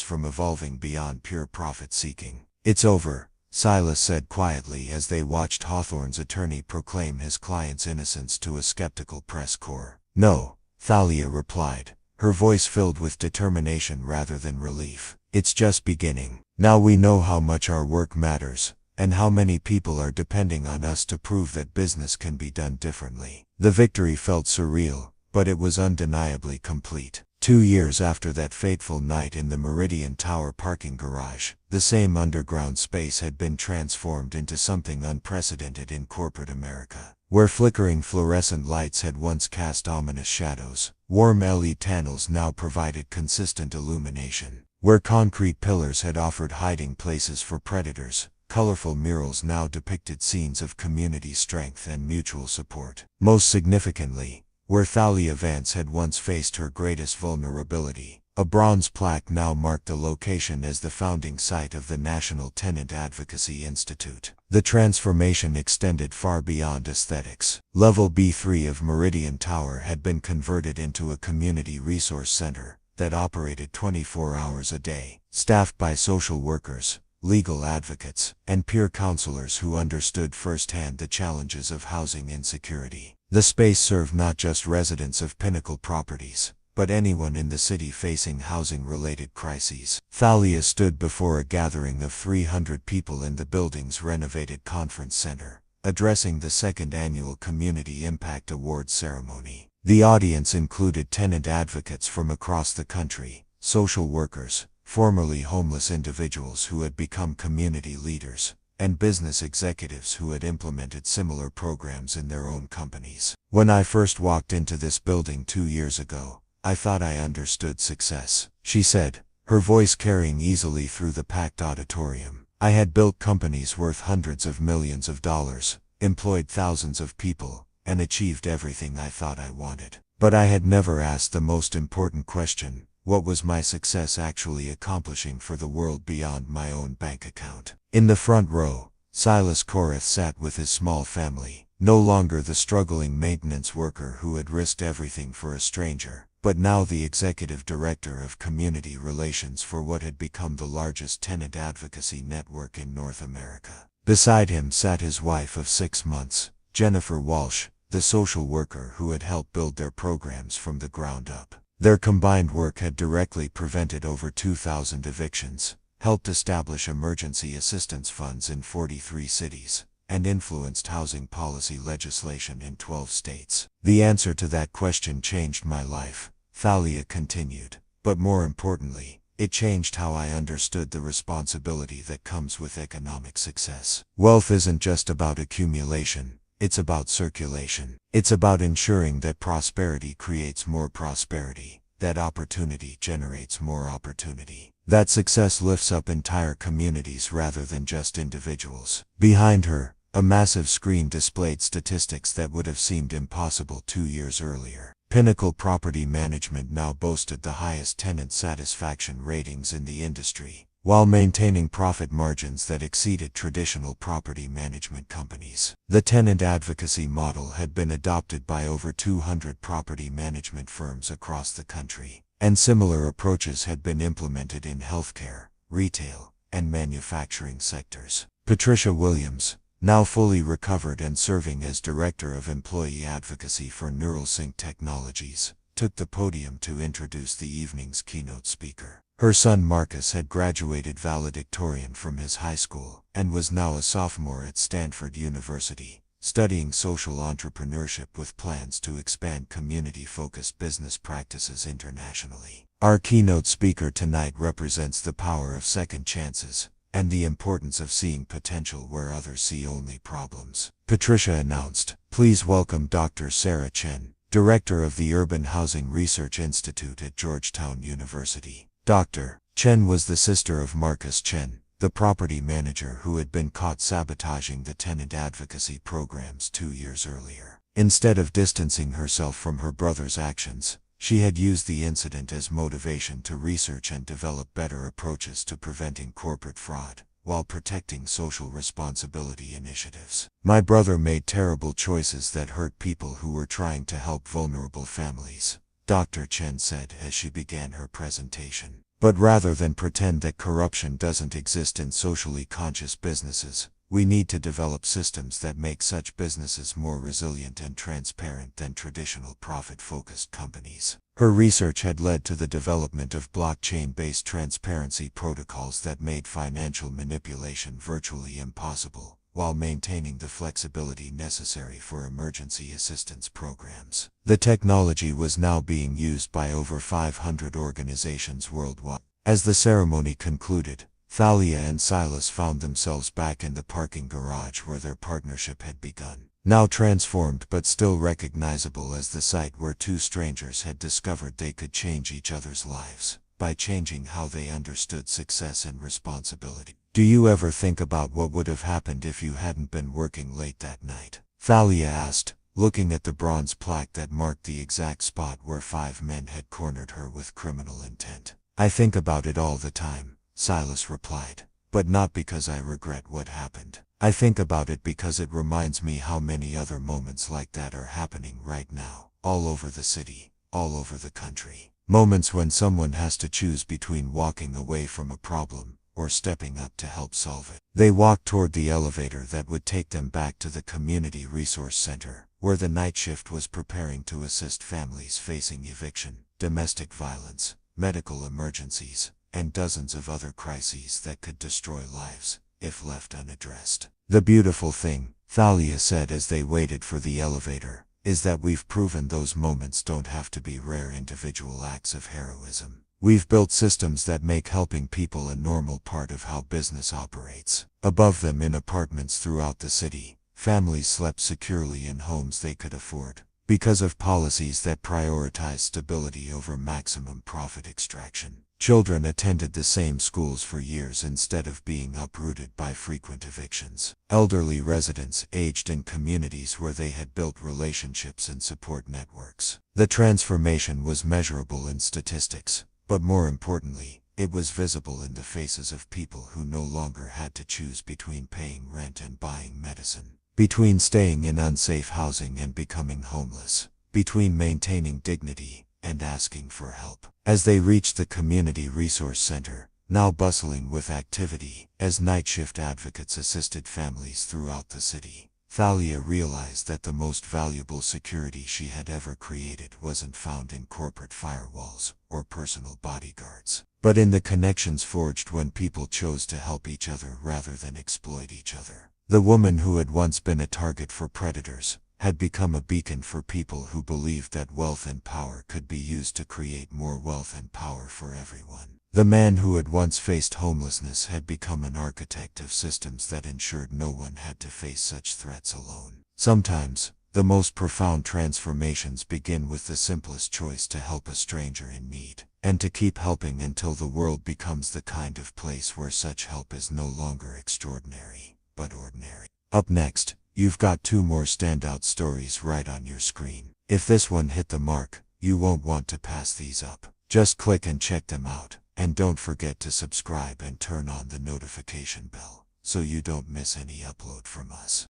from evolving beyond pure profit-seeking. "It's over," Silas said quietly as they watched Hawthorne's attorney proclaim his client's innocence to a skeptical press corps. "No," Thalia replied, her voice filled with determination rather than relief. "It's just beginning. Now we know how much our work matters, and how many people are depending on us to prove that business can be done differently." The victory felt surreal, but it was undeniably complete. 2 years after that fateful night in the Meridian Tower parking garage, the same underground space had been transformed into something unprecedented in corporate America. Where flickering fluorescent lights had once cast ominous shadows, warm LED panels now provided consistent illumination. Where concrete pillars had offered hiding places for predators, colorful murals now depicted scenes of community strength and mutual support. Most significantly, where Thalia Vance had once faced her greatest vulnerability, a bronze plaque now marked the location as the founding site of the National Tenant Advocacy Institute. The transformation extended far beyond aesthetics. Level B3 of Meridian Tower had been converted into a community resource center that operated 24 hours a day, staffed by social workers, legal advocates, and peer counselors who understood firsthand the challenges of housing insecurity. The space served not just residents of Pinnacle Properties, but anyone in the city facing housing-related crises. Thalia stood before a gathering of 300 people in the building's renovated conference center, addressing the second annual Community Impact Awards ceremony. The audience included tenant advocates from across the country, social workers, formerly homeless individuals who had become community leaders, and business executives who had implemented similar programs in their own companies. When I first walked into this building 2 years ago, I thought I understood success, she said, her voice carrying easily through the packed auditorium. I had built companies worth hundreds of millions of dollars, employed thousands of people, and achieved everything I thought I wanted. But I had never asked the most important question: what was my success actually accomplishing for the world beyond my own bank account? In the front row, Silas Korath sat with his small family, no longer the struggling maintenance worker who had risked everything for a stranger, but now the executive director of community relations for what had become the largest tenant advocacy network in North America. Beside him sat his wife of 6 months, Jennifer Walsh, the social worker who had helped build their programs from the ground up. Their combined work had directly prevented over 2,000 evictions, helped establish emergency assistance funds in 43 cities, and influenced housing policy legislation in 12 states. The answer to that question changed my life, Thalia continued, but more importantly, it changed how I understood the responsibility that comes with economic success. Wealth isn't just about accumulation, it's about circulation. It's about ensuring that prosperity creates more prosperity, that opportunity generates more opportunity, that success lifts up entire communities rather than just individuals. Behind her, a massive screen displayed statistics that would have seemed impossible 2 years earlier. Pinnacle Property Management now boasted the highest tenant satisfaction ratings in the industry, while maintaining profit margins that exceeded traditional property management companies. The tenant advocacy model had been adopted by over 200 property management firms across the country, and similar approaches had been implemented in healthcare, retail, and manufacturing sectors. Patricia Williams, now fully recovered and serving as Director of Employee Advocacy for NeuralSync Technologies, took the podium to introduce the evening's keynote speaker. Her son Marcus had graduated valedictorian from his high school and was now a sophomore at Stanford University, studying social entrepreneurship with plans to expand community-focused business practices internationally. Our keynote speaker tonight represents the power of second chances and the importance of seeing potential where others see only problems. Patricia announced, "Please welcome Dr. Sarah Chen, Director of the Urban Housing Research Institute at Georgetown University." Dr. Chen was the sister of Marcus Chen, the property manager who had been caught sabotaging the tenant advocacy programs 2 years earlier. Instead of distancing herself from her brother's actions, she had used the incident as motivation to research and develop better approaches to preventing corporate fraud, while protecting social responsibility initiatives. "My brother made terrible choices that hurt people who were trying to help vulnerable families," Dr. Chen said as she began her presentation. "But rather than pretend that corruption doesn't exist in socially conscious businesses, we need to develop systems that make such businesses more resilient and transparent than traditional profit-focused companies." Her research had led to the development of blockchain-based transparency protocols that made financial manipulation virtually impossible, while maintaining the flexibility necessary for emergency assistance programs. The technology was now being used by over 500 organizations worldwide. As the ceremony concluded, Thalia and Silas found themselves back in the parking garage where their partnership had begun, now transformed but still recognizable as the site where two strangers had discovered they could change each other's lives by changing how they understood success and responsibility. "Do you ever think about what would have happened if you hadn't been working late that night?" Thalia asked, looking at the bronze plaque that marked the exact spot where 5 men had cornered her with criminal intent. "I think about it all the time," Silas replied, "but not because I regret what happened. I think about it because it reminds me how many other moments like that are happening right now, all over the city, all over the country. Moments when someone has to choose between walking away from a problem or stepping up to help solve it. They walked toward the elevator that would take them back to the Community Resource Center, where the night shift was preparing to assist families facing eviction, domestic violence, medical emergencies, and dozens of other crises that could destroy lives if left unaddressed. The beautiful thing, Thalia said as they waited for the elevator, is that we've proven those moments don't have to be rare individual acts of heroism. We've built systems that make helping people a normal part of how business operates. Above them, in apartments throughout the city, families slept securely in homes they could afford, because of policies that prioritize stability over maximum profit extraction. Children attended the same schools for years instead of being uprooted by frequent evictions. Elderly residents aged in communities where they had built relationships and support networks. The transformation was measurable in statistics, but more importantly, it was visible in the faces of people who no longer had to choose between paying rent and buying medicine, between staying in unsafe housing and becoming homeless, between maintaining dignity and asking for help. As they reached the Community Resource Center, now bustling with activity, as night shift advocates assisted families throughout the city, Thalia realized that the most valuable security she had ever created wasn't found in corporate firewalls or personal bodyguards, but in the connections forged when people chose to help each other rather than exploit each other. The woman who had once been a target for predators had become a beacon for people who believed that wealth and power could be used to create more wealth and power for everyone. The man who had once faced homelessness had become an architect of systems that ensured no one had to face such threats alone. Sometimes, the most profound transformations begin with the simplest choice to help a stranger in need, and to keep helping until the world becomes the kind of place where such help is no longer extraordinary, but ordinary. Up next, you've got two more standout stories right on your screen. If this one hit the mark, you won't want to pass these up. Just click and check them out, and don't forget to subscribe and turn on the notification bell, so you don't miss any upload from us.